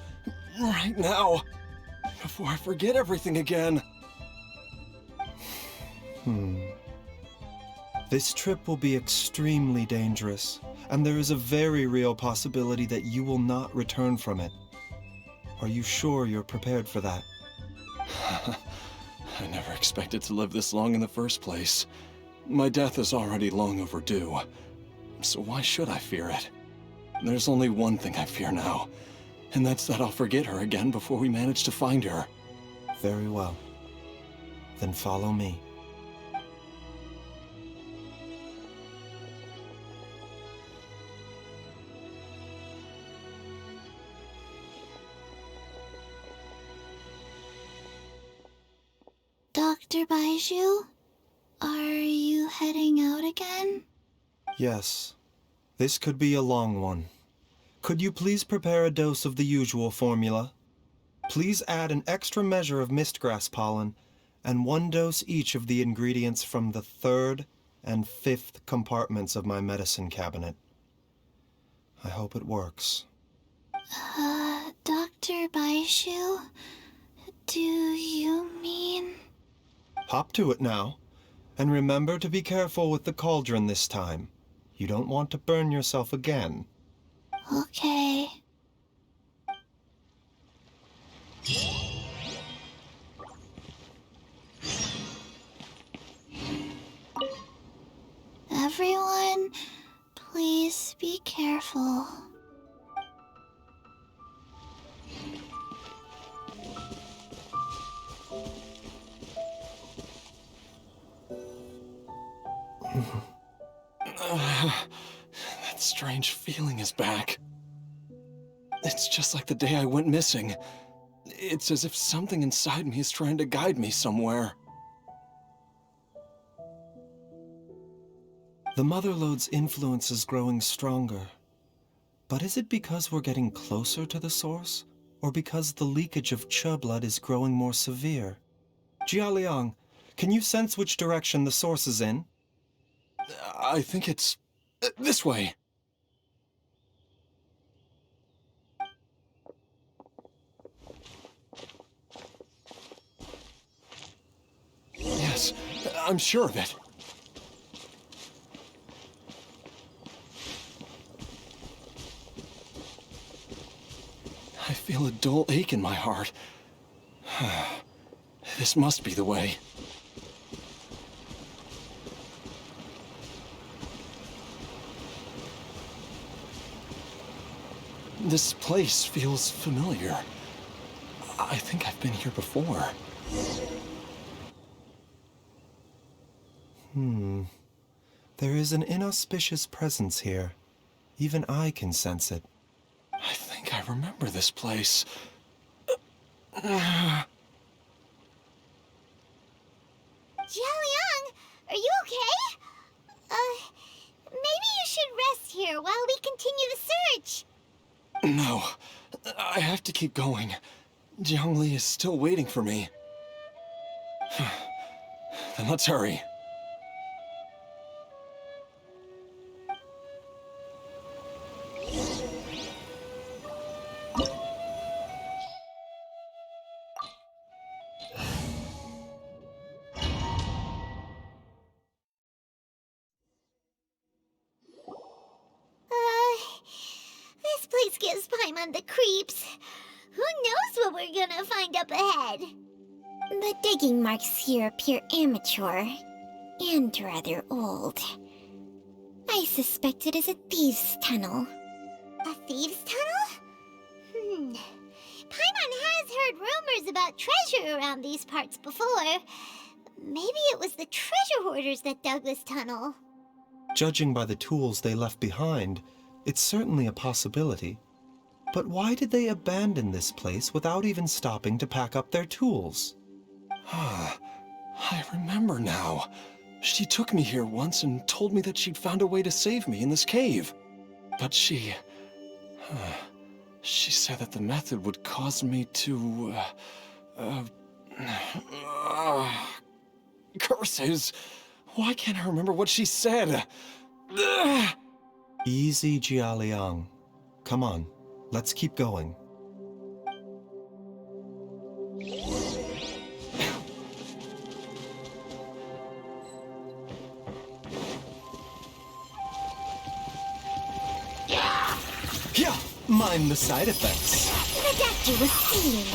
Right now. Before I forget everything again. This trip will be extremely dangerous, and there is a very real possibility that you will not return from it. Are you sure you're prepared for that? I never expected to live this long in the first place. My death is already long overdue. So why should I fear it? There's only one thing I fear now, and that's that I'll forget her again before we manage to find her. Very well. Then follow me. Dr. Baizhu, are you heading out again? Yes. This could be a long one. Could you please prepare a dose of the usual formula? Please add an extra measure of mistgrass pollen, and 1 dose each of the ingredients from the 3rd and 5th compartments of my medicine cabinet. I hope it works. Dr. Baizhu, do you mean... Hop to it now, and remember to be careful with the cauldron this time. You don't want to burn yourself again. Okay. Everyone, please be careful. That strange feeling is back. It's just like the day I went missing. It's as if something inside me is trying to guide me somewhere. The Motherlode's influence is growing stronger. But is it because we're getting closer to the source? Or because the leakage of Che blood is growing more severe? Jialiang, can you sense which direction the source is in? I think it's... this way. Yes, I'm sure of it. I feel a dull ache in my heart. This must be the way. This place feels familiar. I think I've been here before. There is an inauspicious presence here. Even I can sense it. I think I remember this place. Jialiang, are you okay? Maybe you should rest here while we continue the search. No, I have to keep going. Jiangli is still waiting for me. Then let's hurry. This place gives Paimon the creeps. Who knows what we're gonna find up ahead? The digging marks here appear amateur and rather old. I suspect it is a thieves' tunnel. A thieves' tunnel? Paimon has heard rumors about treasure around these parts before. Maybe it was the treasure hoarders that dug this tunnel. Judging by the tools they left behind, it's certainly a possibility. But why did they abandon this place without even stopping to pack up their tools? I remember now. She took me here once and told me that she'd found a way to save me in this cave. But she said that the method would cause me to, curses! Why can't I remember what she said? Easy, Jialiang. Come on, let's keep going. Yeah, mind the side effects. The doctor was seeing.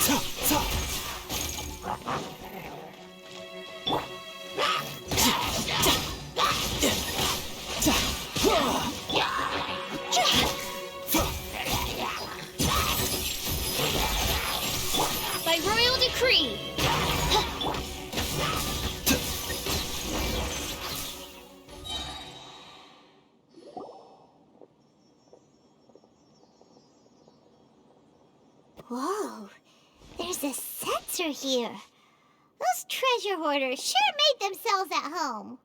Ta, ta. By royal decree. Whoa, there's a sensor here. Those treasure hoarders sure made themselves at home.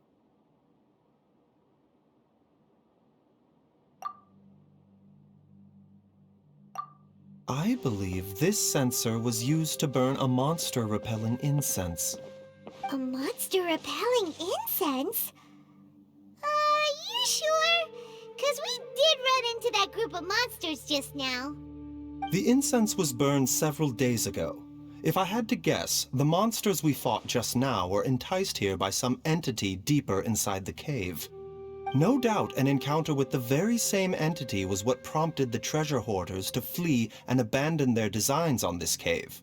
I believe this sensor was used to burn a monster-repelling incense. A monster repelling incense? You sure? 'Cause we did run into that group of monsters just now. The incense was burned several days ago. If I had to guess, the monsters we fought just now were enticed here by some entity deeper inside the cave. No doubt an encounter with the very same entity was what prompted the treasure hoarders to flee and abandon their designs on this cave.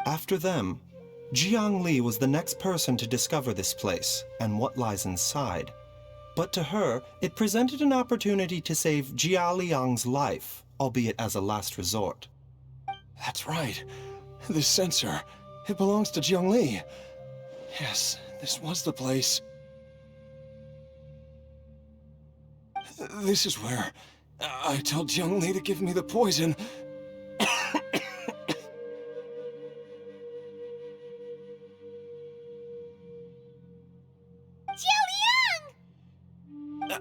After them, Jiang Li was the next person to discover this place and what lies inside. But to her, it presented an opportunity to save Jia Liang's life, albeit as a last resort. That's right. This sensor, it belongs to Jiang Li. Yes, this was the place. This is where I tell Jiang Li to give me the poison. Jialiang!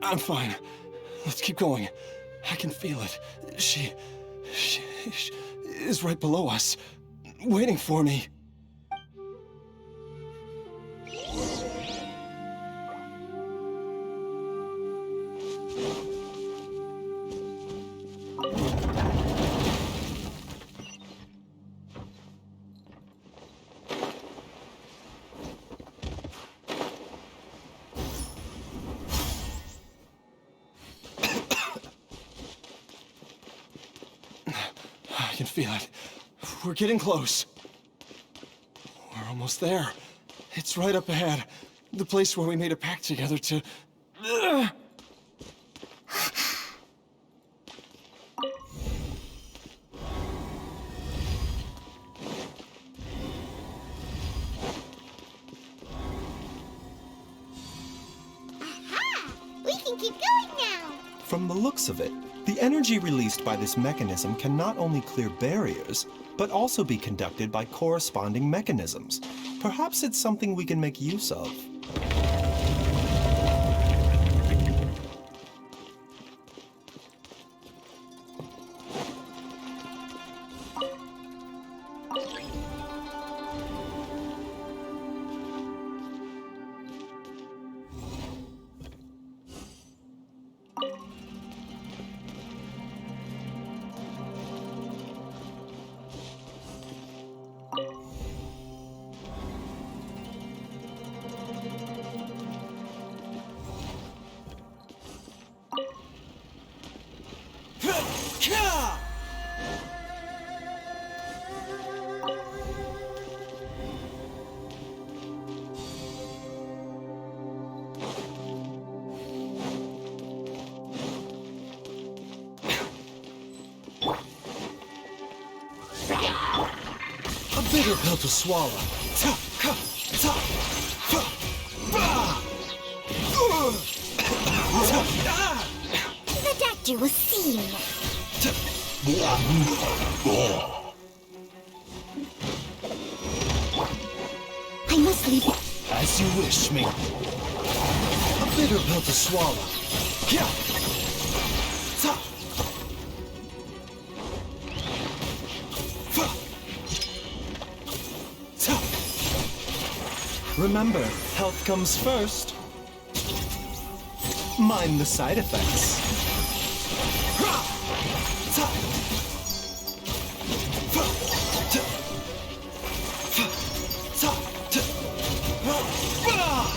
I'm fine. Let's keep going. I can feel it. She is right below us, waiting for me. I can feel it. We're getting close. We're almost there. It's right up ahead. The place where we made a pact together to... Aha! We can keep going now. From the looks of it, the energy released by this mechanism can not only clear barriers, but also be conducted by corresponding mechanisms. Perhaps it's something we can make use of. A bitter pill to swallow. Ta, ka, ta, fa, ba. Ta, ah. doctor will see you now. I must leave. As you wish, me. A bitter pill to swallow. Yeah. Ta. Fa. Ta. Remember, health comes first. Mind the side effects. Ra. Ta. Fa. Ta. Fa. Ta. Ta. Ra. Ra.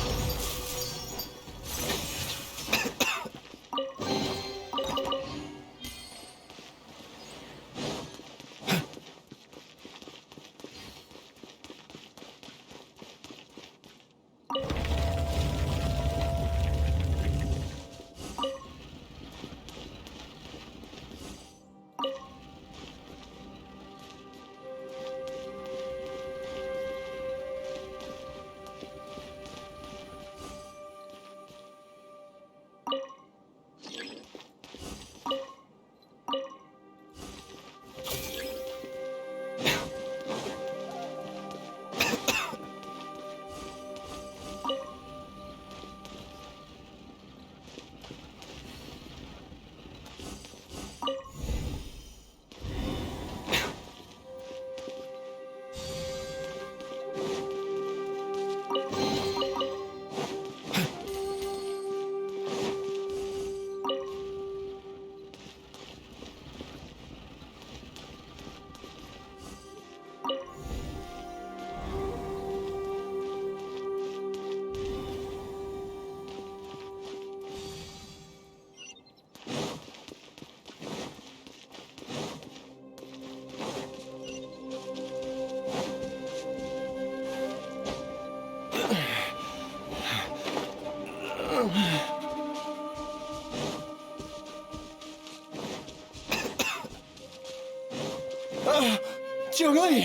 Jiangli!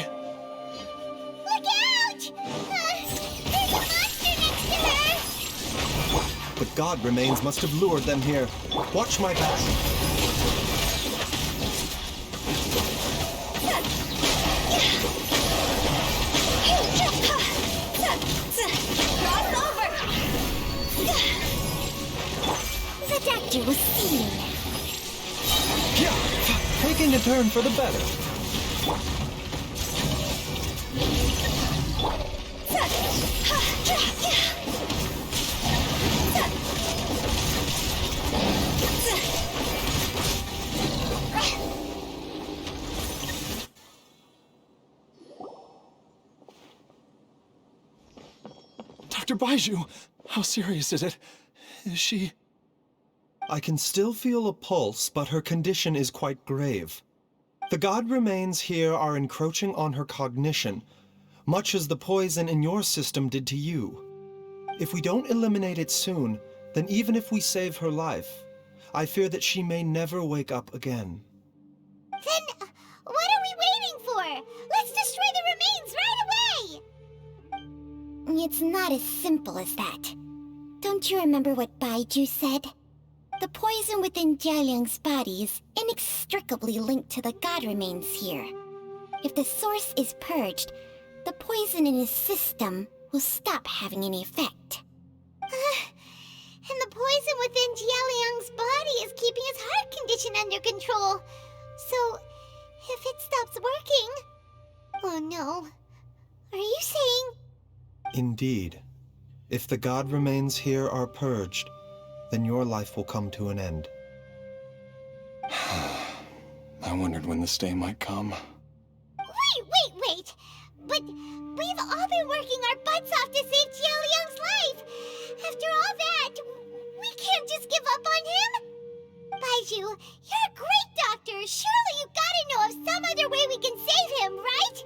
Look out! There's a monster next to her! But God remains must have lured them here. Watch my back. Cross over! The doctor will see you now. Yeah. Taking a turn for the better. Dr. Baizhu, how serious is it? Is she... I can still feel a pulse, but her condition is quite grave. The god remains here are encroaching on her cognition, much as the poison in your system did to you. If we don't eliminate it soon, then even if we save her life, I fear that she may never wake up again. Then, what are we waiting for? Let's destroy the remains right away! It's not as simple as that. Don't you remember what Baizhu said? The poison within Jialiang's body is inextricably linked to the god remains here. If the source is purged, the poison in his system will stop having any effect. And the poison within Jialiang's body is keeping his heart condition under control. So, if it stops working... Oh no. Are you saying... Indeed. If the god remains here are purged, then your life will come to an end. I wondered when this day might come. Wait! But we've all been working our butts off to save Jialiang's life! After all that, we can't just give up on him! Baizhu, you're a great doctor! Surely you gotta know of some other way we can save him, right?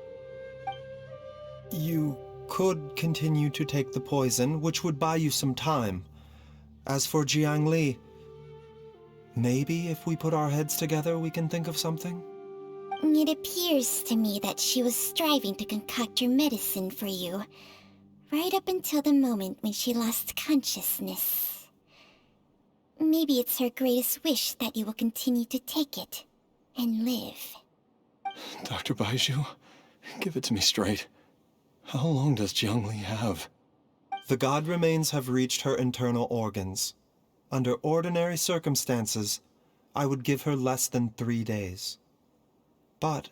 You could continue to take the poison, which would buy you some time. As for Jiangli, maybe if we put our heads together we can think of something? It appears to me that she was striving to concoct your medicine for you, right up until the moment when she lost consciousness. Maybe it's her greatest wish that you will continue to take it and live. Dr. Baizhu, give it to me straight. How long does Jiangli have? The god remains have reached her internal organs. Under ordinary circumstances, I would give her less than 3 days. But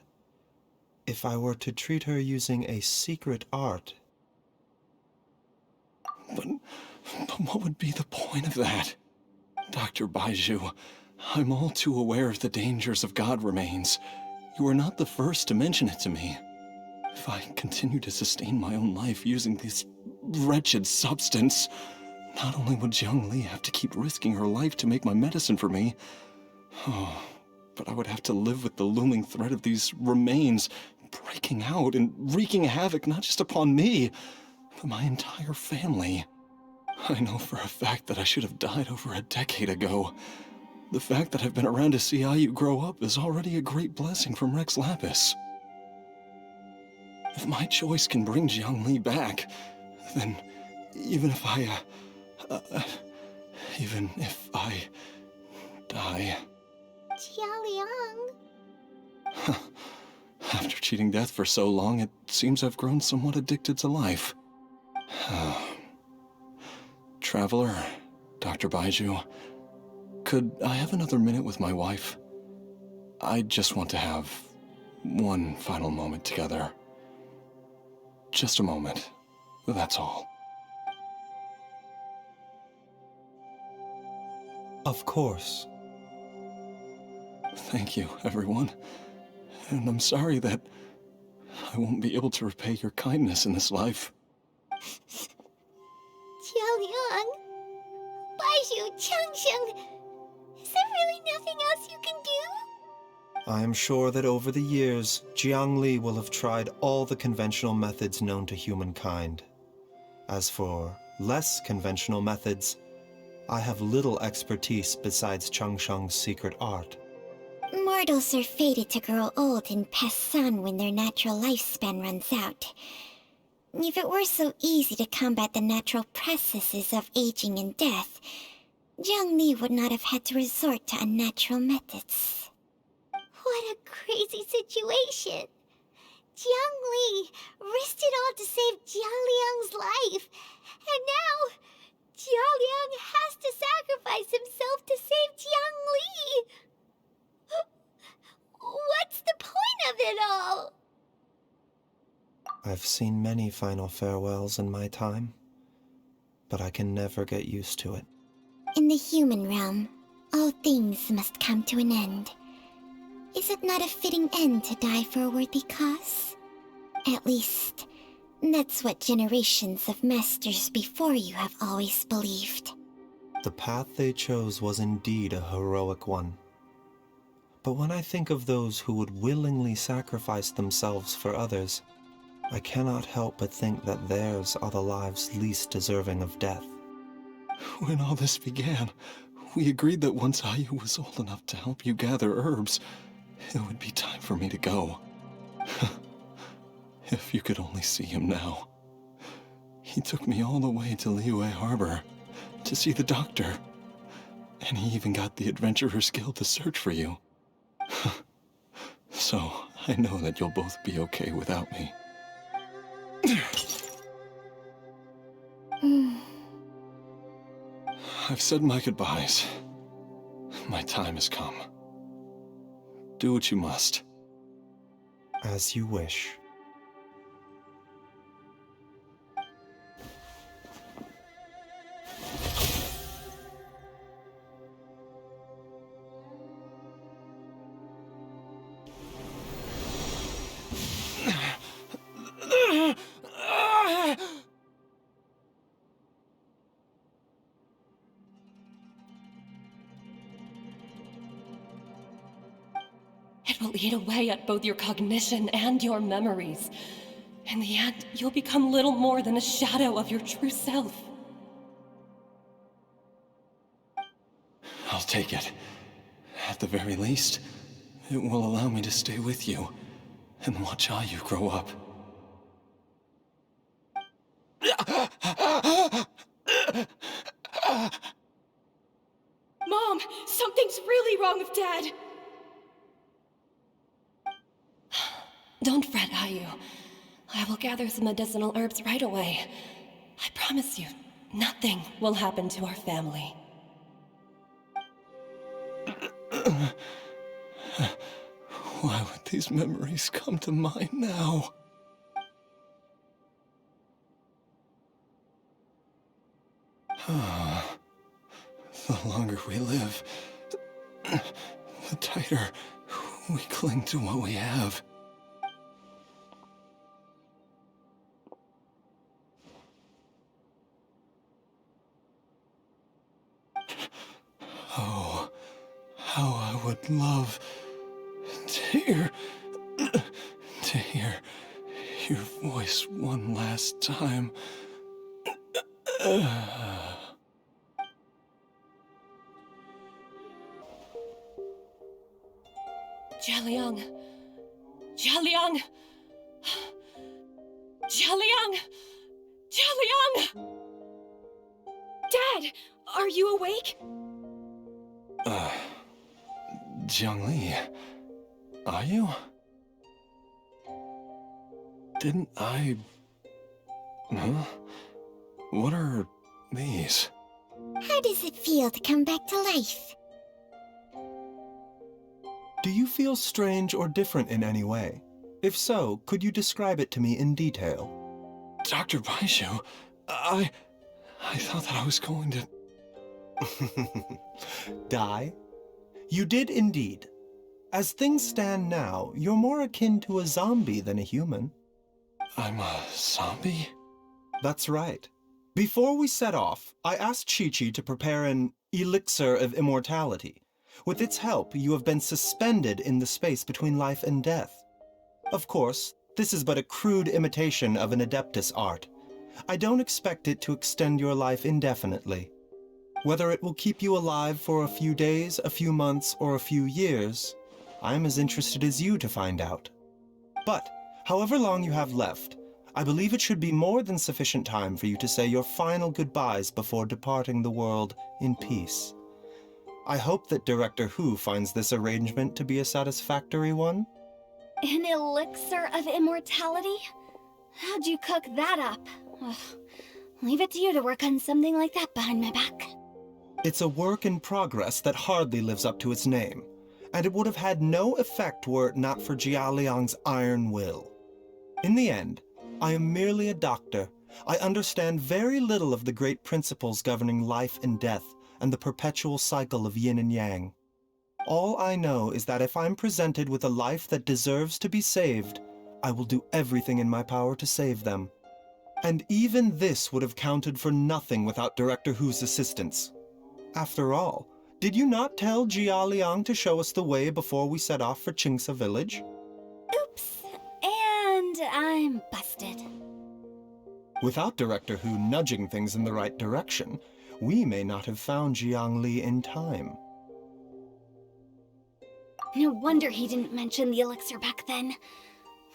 if I were to treat her using a secret art... But what would be the point of that? Dr. Baizhu, I'm all too aware of the dangers of god remains. You are not the first to mention it to me. If I continue to sustain my own life using this wretched substance, not only would Jiangli have to keep risking her life to make my medicine for me, but I would have to live with the looming threat of these remains breaking out and wreaking havoc not just upon me, but my entire family. I know for a fact that I should have died over a decade ago. The fact that I've been around to see how you grow up is already a great blessing from Rex Lapis. If my choice can bring Jiangli back, then even if I die... Jialiang. After cheating death for so long, it seems I've grown somewhat addicted to life. Traveler, Dr. Baizhu, could I have another minute with my wife? I just want to have one final moment together. Just a moment. That's all. Of course. Thank you, everyone. And I'm sorry that I won't be able to repay your kindness in this life. Jialiang. Baizhu, Changsheng. Is there really nothing else you can do? I am sure that over the years, Jiangli will have tried all the conventional methods known to humankind. As for less conventional methods, I have little expertise besides Changsheng's secret art. Mortals are fated to grow old and pass on when their natural lifespan runs out. If it were so easy to combat the natural processes of aging and death, Jiangli would not have had to resort to unnatural methods. What a crazy situation! Jiangli risked it all to save Jialiang's life, and now Jialiang has to sacrifice himself to save Jiangli! What's the point of it all? I've seen many final farewells in my time, but I can never get used to it. In the human realm, all things must come to an end. Is it not a fitting end to die for a worthy cause? At least, that's what generations of masters before you have always believed. The path they chose was indeed a heroic one. But when I think of those who would willingly sacrifice themselves for others, I cannot help but think that theirs are the lives least deserving of death. When all this began, we agreed that once Ayu was old enough to help you gather herbs, it would be time for me to go. If you could only see him now. He took me all the way to Liyue Harbor to see the doctor. And he even got the Adventurers Guild to search for you. So, I know that you'll both be okay without me. I've said my goodbyes. My time has come. Do what you must. As you wish. It will eat away at both your cognition and your memories. In the end, you'll become little more than a shadow of your true self. I'll take it. At the very least, it will allow me to stay with you and watch Ayu grow up. wrong with Dad? Don't fret, Ayu. I will gather some medicinal herbs right away. I promise you, nothing will happen to our family. Why would these memories come to mind now? The longer we live, the tighter we cling to what we have. Oh, how I would love to hear your voice one last time. Jialiang! Jialiang! Jialiang! Jialiang! Dad, are you awake? Jiangli, are you? Didn't I... Huh? What are these? How does it feel to come back to life? Do you feel strange or different in any way? If so, could you describe it to me in detail? Dr. Baizhu, I thought that I was going to... Die? You did indeed. As things stand now, you're more akin to a zombie than a human. I'm a zombie? That's right. Before we set off, I asked Chi-Chi to prepare an elixir of immortality. With its help, you have been suspended in the space between life and death. Of course, this is but a crude imitation of an Adeptus art. I don't expect it to extend your life indefinitely. Whether it will keep you alive for a few days, a few months, or a few years, I'm as interested as you to find out. But, however long you have left, I believe it should be more than sufficient time for you to say your final goodbyes before departing the world in peace. I hope that Director Hu finds this arrangement to be a satisfactory one. An elixir of immortality? How'd you cook that up? Ugh. Leave it to you to work on something like that behind my back. It's a work in progress that hardly lives up to its name, and it would have had no effect were it not for Jialiang's iron will. In the end, I am merely a doctor. I understand very little of the great principles governing life and death, and the perpetual cycle of yin and yang. All I know is that if I'm presented with a life that deserves to be saved, I will do everything in my power to save them. And even this would have counted for nothing without Director Hu's assistance. After all, did you not tell Jialiang to show us the way before we set off for Qingce village? Oops. And I'm busted. Without Director Hu nudging things in the right direction, we may not have found Jiangli in time. No wonder he didn't mention the elixir back then.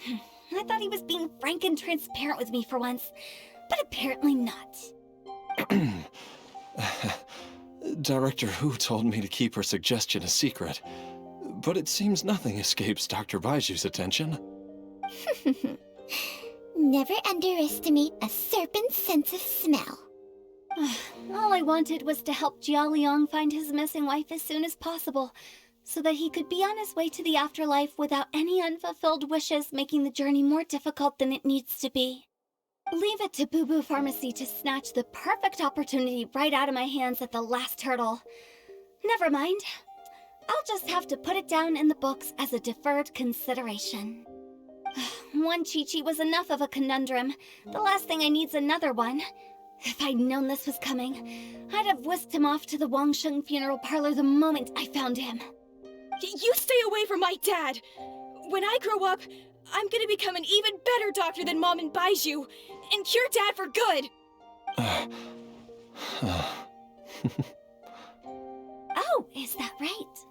I thought he was being frank and transparent with me for once, but apparently not. Director Hu told me to keep her suggestion a secret, but it seems nothing escapes Dr. Baizhu's attention. Never underestimate a serpent's sense of smell. All I wanted was to help Jialiang find his missing wife as soon as possible, so that he could be on his way to the afterlife without any unfulfilled wishes making the journey more difficult than it needs to be. Leave it to Boo Boo Pharmacy to snatch the perfect opportunity right out of my hands at the last hurdle. Never mind. I'll just have to put it down in the books as a deferred consideration. One Chi-Chi was enough of a conundrum. The last thing I need's another one. If I'd known this was coming, I'd have whisked him off to the Wangsheng funeral parlor the moment I found him. You stay away from my dad! When I grow up, I'm gonna become an even better doctor than Mom and Baizhu, and cure Dad for good! Oh, is that right?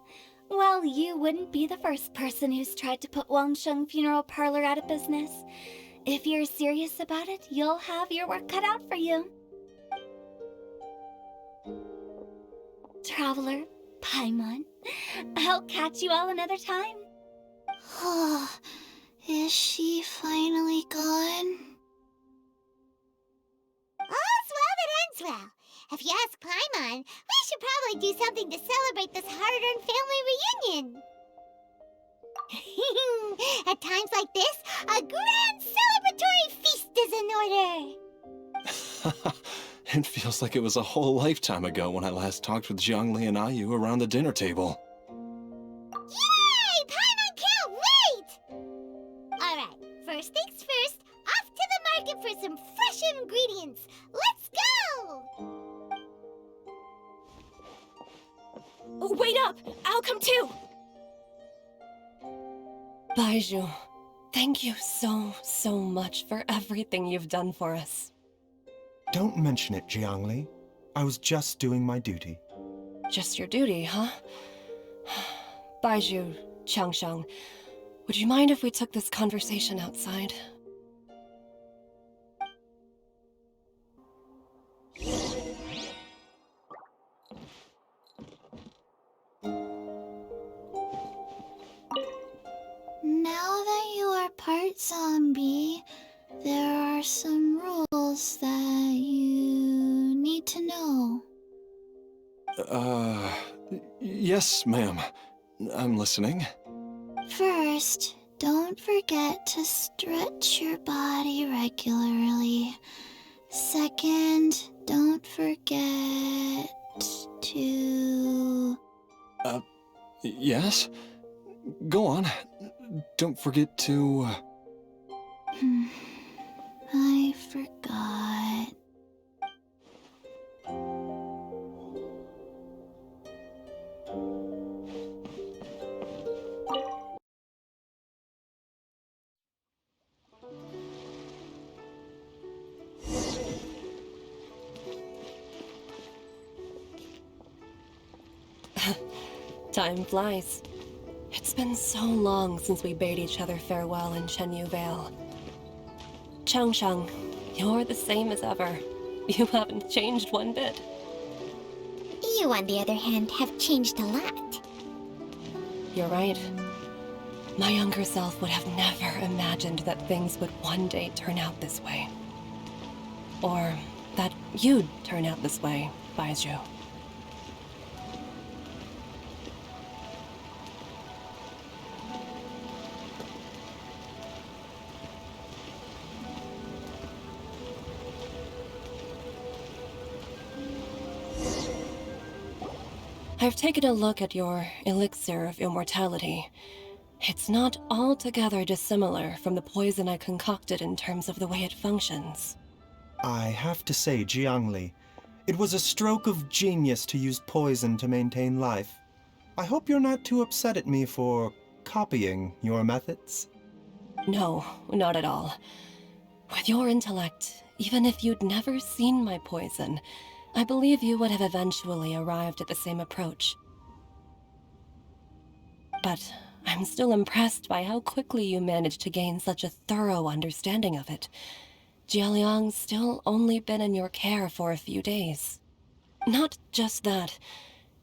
Well, you wouldn't be the first person who's tried to put Wangsheng funeral parlor out of business. If you're serious about it, you'll have your work cut out for you. Traveler, Paimon, I'll catch you all another time. Is she finally gone? All's well that ends well. If you ask Paimon, we should probably do something to celebrate this hard-earned family reunion. At times like this, a grand celebratory feast is in order. It feels like it was a whole lifetime ago when I last talked with Zhongli and Ayu around the dinner table. Yay! Paimon can't wait! Alright, first things first, off to the market for some fresh ingredients. Let's go! Oh, wait up! I'll come too! Baizhu, thank you so much for everything you've done for us. Don't mention it, Zhongli. I was just doing my duty. Just your duty, huh? Baizhu, Changsheng, would you mind if we took this conversation outside? Now that you are part zombie, there are some rules that you need to know. Yes, ma'am. I'm listening. First, don't forget to stretch your body regularly. Second, don't forget to... Yes? Go on. Don't forget to... I forgot. Time flies. It's been so long since we bade each other farewell in Chenyu Vale. Changsheng, you're the same as ever. You haven't changed one bit. You, on the other hand, have changed a lot. You're right. My younger self would have never imagined that things would one day turn out this way. Or that you'd turn out this way, Baizhu. I've taken a look at your elixir of immortality. It's not altogether dissimilar from the poison I concocted in terms of the way it functions. I have to say, Zhongli, it was a stroke of genius to use poison to maintain life. I hope you're not too upset at me for copying your methods. No, not at all. With your intellect, even if you'd never seen my poison, I believe you would have eventually arrived at the same approach. But I'm still impressed by how quickly you managed to gain such a thorough understanding of it. Jialiang's still only been in your care for a few days. Not just that,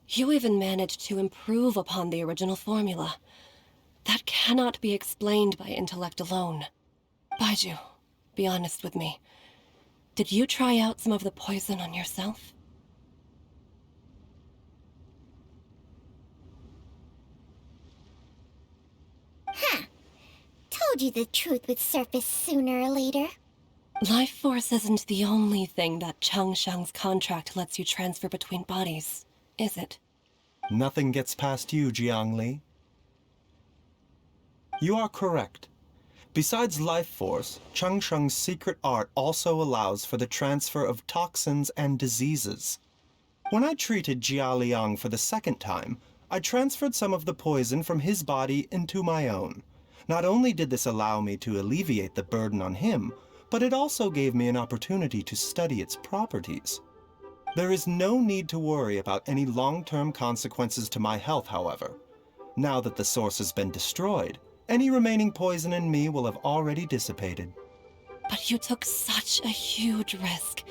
you even managed to improve upon the original formula. That cannot be explained by intellect alone. Baizhu, be honest with me. Did you try out some of the poison on yourself? Huh. Told you the truth would surface sooner or later. Life force isn't the only thing that Changsheng's contract lets you transfer between bodies, is it? Nothing gets past you, Zhongli. You are correct. Besides life force, Changsheng's secret art also allows for the transfer of toxins and diseases. When I treated Jialiang for the second time, I transferred some of the poison from his body into my own. Not only did this allow me to alleviate the burden on him, but it also gave me an opportunity to study its properties. There is no need to worry about any long-term consequences to my health, however. Now that the source has been destroyed, any remaining poison in me will have already dissipated. But you took such a huge risk.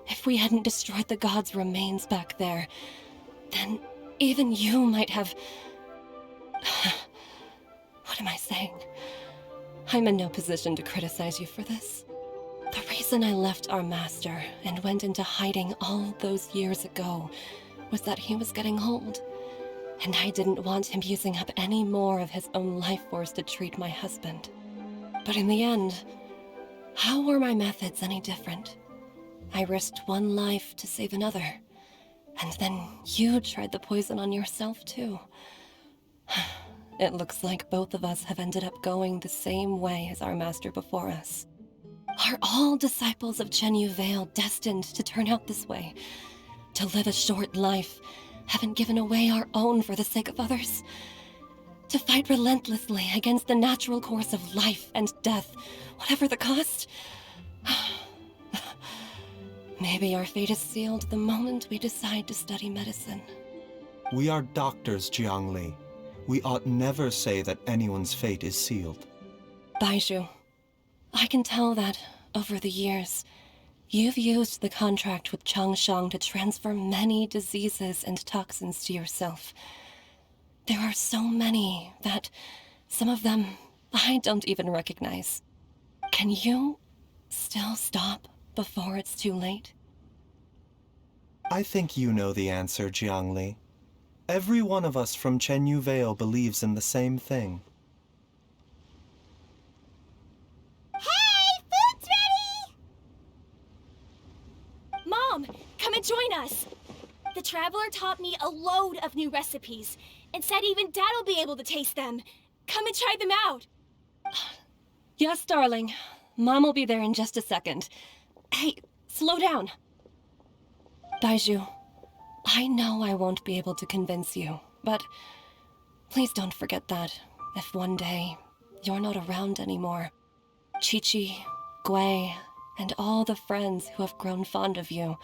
If we hadn't destroyed the god's remains back there, then Even you might have... What am I saying? I'm in no position to criticize you for this. The reason I left our master and went into hiding all those years ago was that he was getting old, and I didn't want him using up any more of his own life force to treat my husband. But in the end, how were my methods any different? I risked one life to save another, and then you tried the poison on yourself too. It looks like both of us have ended up going the same way as our master before us. Are all disciples of Chenyu Vale destined to turn out this way? To live a short life, having given away our own for the sake of others? To fight relentlessly against the natural course of life and death, whatever the cost? Maybe our fate is sealed the moment we decide to study medicine. We are doctors, Jiangli. We ought never say that anyone's fate is sealed. Baizhu, I can tell that, over the years, you've used the contract with Changshan to transfer many diseases and toxins to yourself. There are so many that, some of them, I don't even recognize. Can you still stop before it's too late? I think you know the answer, Jiangli. Every one of us from Chenyu Vale believes in the same thing. Hey, food's ready! Mom, come and join us. The Traveler taught me a load of new recipes and said even Dad'll be able to taste them. Come and try them out. Yes, darling. Mom will be there in just a second. Hey, slow down. Baizhu, I know I won't be able to convince you, but please don't forget that if one day you're not around anymore, Qiqi, Gui, and all the friends who have grown fond of you,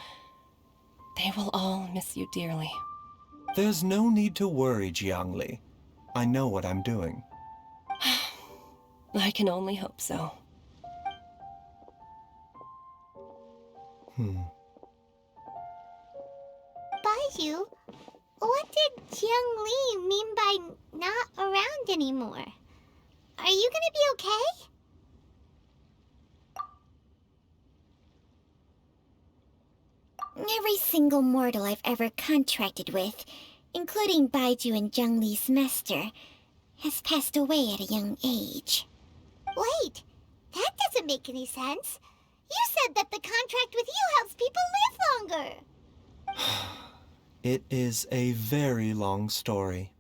they will all miss you dearly. There's no need to worry, Jiangli. I know what I'm doing. I can only hope so. Baizhu, what did Jiang Li mean by not around anymore? Are you gonna be okay? Every single mortal I've ever contracted with, including Baizhu and Jiang Li's master, has passed away at a young age. Wait, that doesn't make any sense. You said that the contract with you helps people live longer. It is a very long story.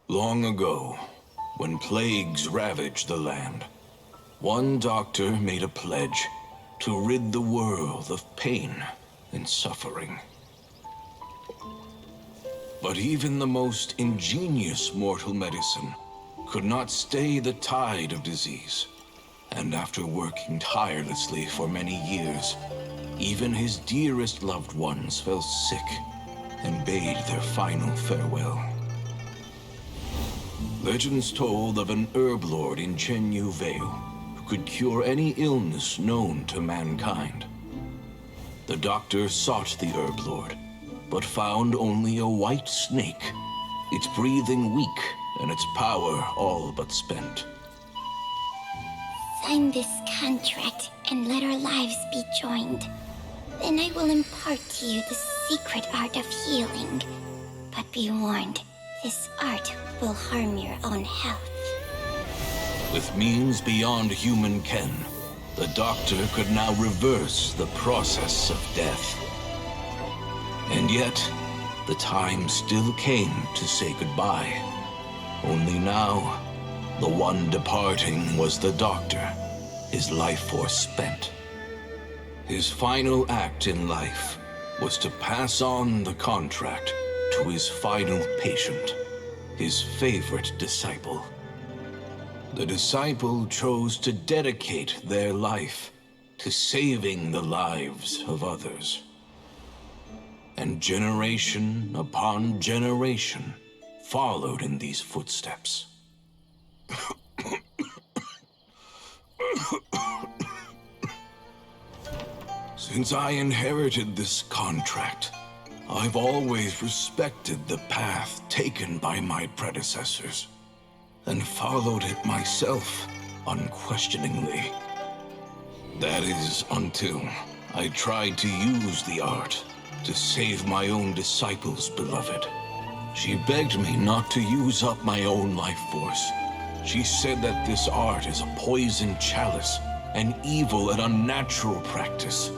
Long ago, when plagues ravaged the land, one doctor made a pledge to rid the world of pain and suffering. But even the most ingenious mortal medicine could not stay the tide of disease. And after working tirelessly for many years, even his dearest loved ones fell sick and bade their final farewell. Legends told of an herb lord in Chenyu Vale who could cure any illness known to mankind. The doctor sought the herb lord, but found only a white snake, its breathing weak and its power all but spent. Sign this contract and let our lives be joined. Then I will impart to you the secret art of healing. But be warned, this art will harm your own health. With means beyond human ken, the doctor could now reverse the process of death. And yet, the time still came to say goodbye. Only now, the one departing was the doctor, his life force spent. His final act in life was to pass on the contract to his final patient, his favorite disciple. The disciple chose to dedicate their life to saving the lives of others. And generation upon generation followed in these footsteps. Since I inherited this contract, I've always respected the path taken by my predecessors, and followed it myself unquestioningly. That is until I tried to use the art to save my own disciple's beloved. She begged me not to use up my own life force. She said that this art is a poison chalice, an evil and unnatural practice.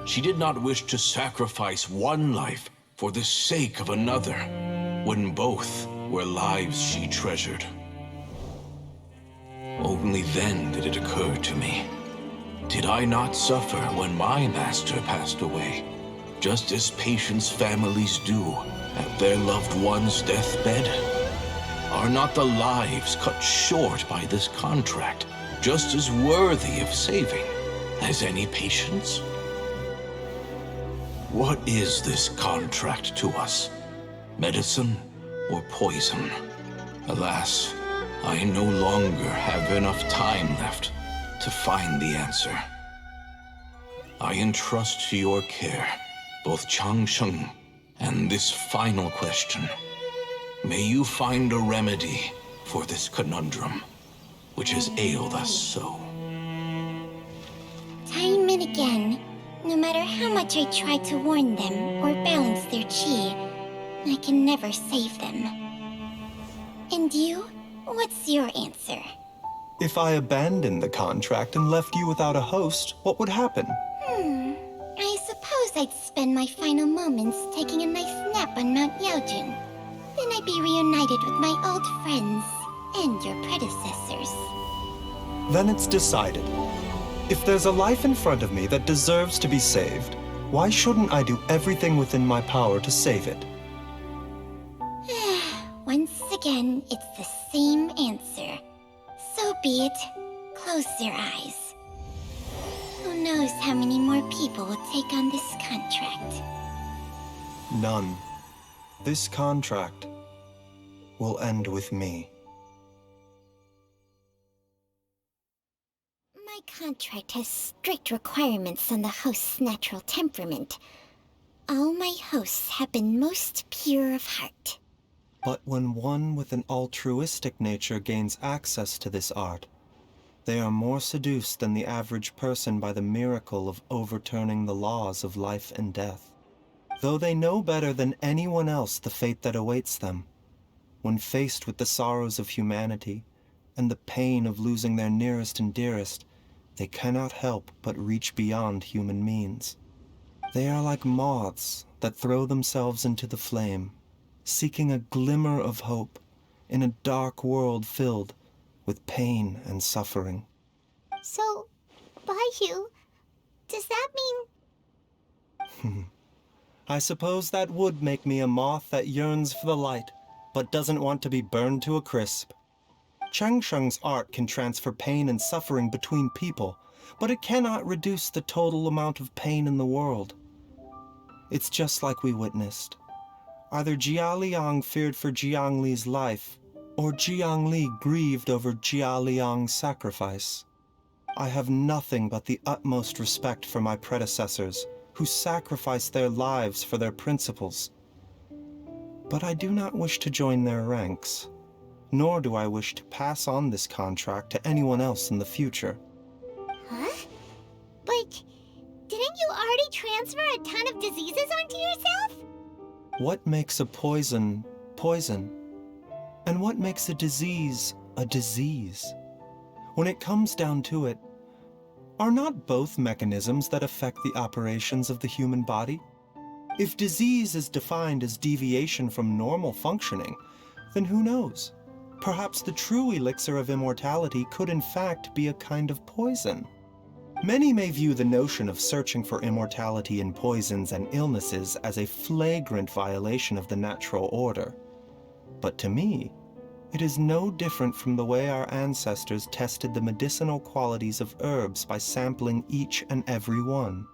She did not wish to sacrifice one life for the sake of another, when both were lives she treasured. Only then did it occur to me. Did I not suffer when my master passed away, just as patients' families do at their loved one's deathbed? Are not the lives cut short by this contract just as worthy of saving as any patients? What is this contract to us? Medicine or poison? Alas, I no longer have enough time left to find the answer. I entrust to your care both Changsheng and this final question. May you find a remedy for this conundrum, which has ailed us so. Time and again, no matter how much I try to warn them or balance their chi, I can never save them. And you? What's your answer? If I abandoned the contract and left you without a host, what would happen? I suppose I'd spend my final moments taking a nice nap on Mount Yaojun. Then I'd be reunited with my old friends and your predecessors. Then it's decided. If there's a life in front of me that deserves to be saved, why shouldn't I do everything within my power to save it? Once again, it's the same answer. So be it. Close your eyes. Who knows how many more people will take on this contract? None. This contract will end with me. My contract has strict requirements on the host's natural temperament. All my hosts have been most pure of heart. But when one with an altruistic nature gains access to this art, they are more seduced than the average person by the miracle of overturning the laws of life and death. Though they know better than anyone else the fate that awaits them, when faced with the sorrows of humanity and the pain of losing their nearest and dearest, they cannot help but reach beyond human means. They are like moths that throw themselves into the flame, seeking a glimmer of hope in a dark world filled with pain and suffering. So, Baizhu, does that mean... I suppose that would make me a moth that yearns for the light, but doesn't want to be burned to a crisp. Changsheng's art can transfer pain and suffering between people, but it cannot reduce the total amount of pain in the world. It's just like we witnessed. Either Jia Liang feared for Jiang Li's life, or Jiang Li grieved over Jia Liang's sacrifice. I have nothing but the utmost respect for my predecessors, who sacrificed their lives for their principles. But I do not wish to join their ranks, nor do I wish to pass on this contract to anyone else in the future. Huh? But didn't you already transfer a ton of diseases onto yourself? What makes a poison, poison? And what makes a disease a disease? When it comes down to it, are not both mechanisms that affect the operations of the human body? If disease is defined as deviation from normal functioning, then who knows? Perhaps the true elixir of immortality could in fact be a kind of poison. Many may view the notion of searching for immortality in poisons and illnesses as a flagrant violation of the natural order. But to me, it is no different from the way our ancestors tested the medicinal qualities of herbs by sampling each and every one.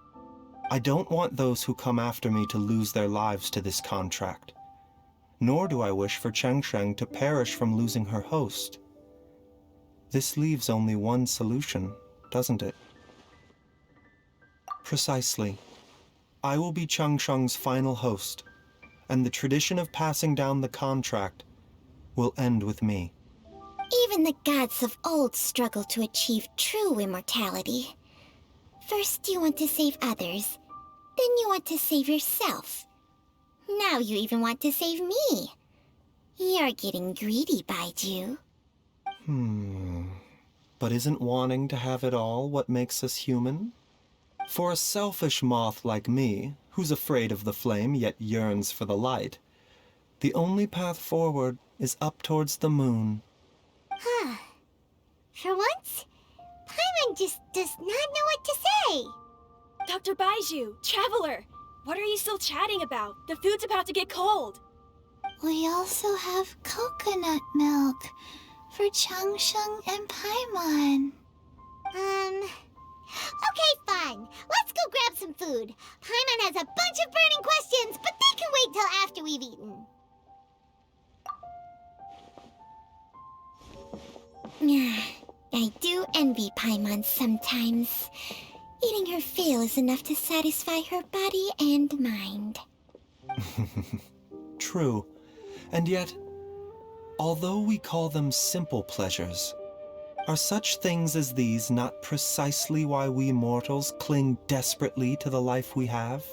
I don't want those who come after me to lose their lives to this contract. Nor do I wish for Changsheng to perish from losing her host. This leaves only one solution, doesn't it? Precisely. I will be Changsheng's final host, and the tradition of passing down the contract will end with me. Even the gods of old struggled to achieve true immortality. First you want to save others, then you want to save yourself. Now you even want to save me. You're getting greedy, Baizhu. But isn't wanting to have it all what makes us human? For a selfish moth like me, who's afraid of the flame yet yearns for the light, the only path forward is up towards the moon. For once, Paimon just does not know what to say. Dr. Baizhu, Traveler, what are you still chatting about? The food's about to get cold. We also have coconut milk for Changsheng and Paimon. Okay, fine. Let's go grab some food. Paimon has a bunch of burning questions, but they can wait till after we've eaten. I do envy Paimon sometimes. Eating her fill is enough to satisfy her body and mind. True. And yet, although we call them simple pleasures, are such things as these not precisely why we mortals cling desperately to the life we have?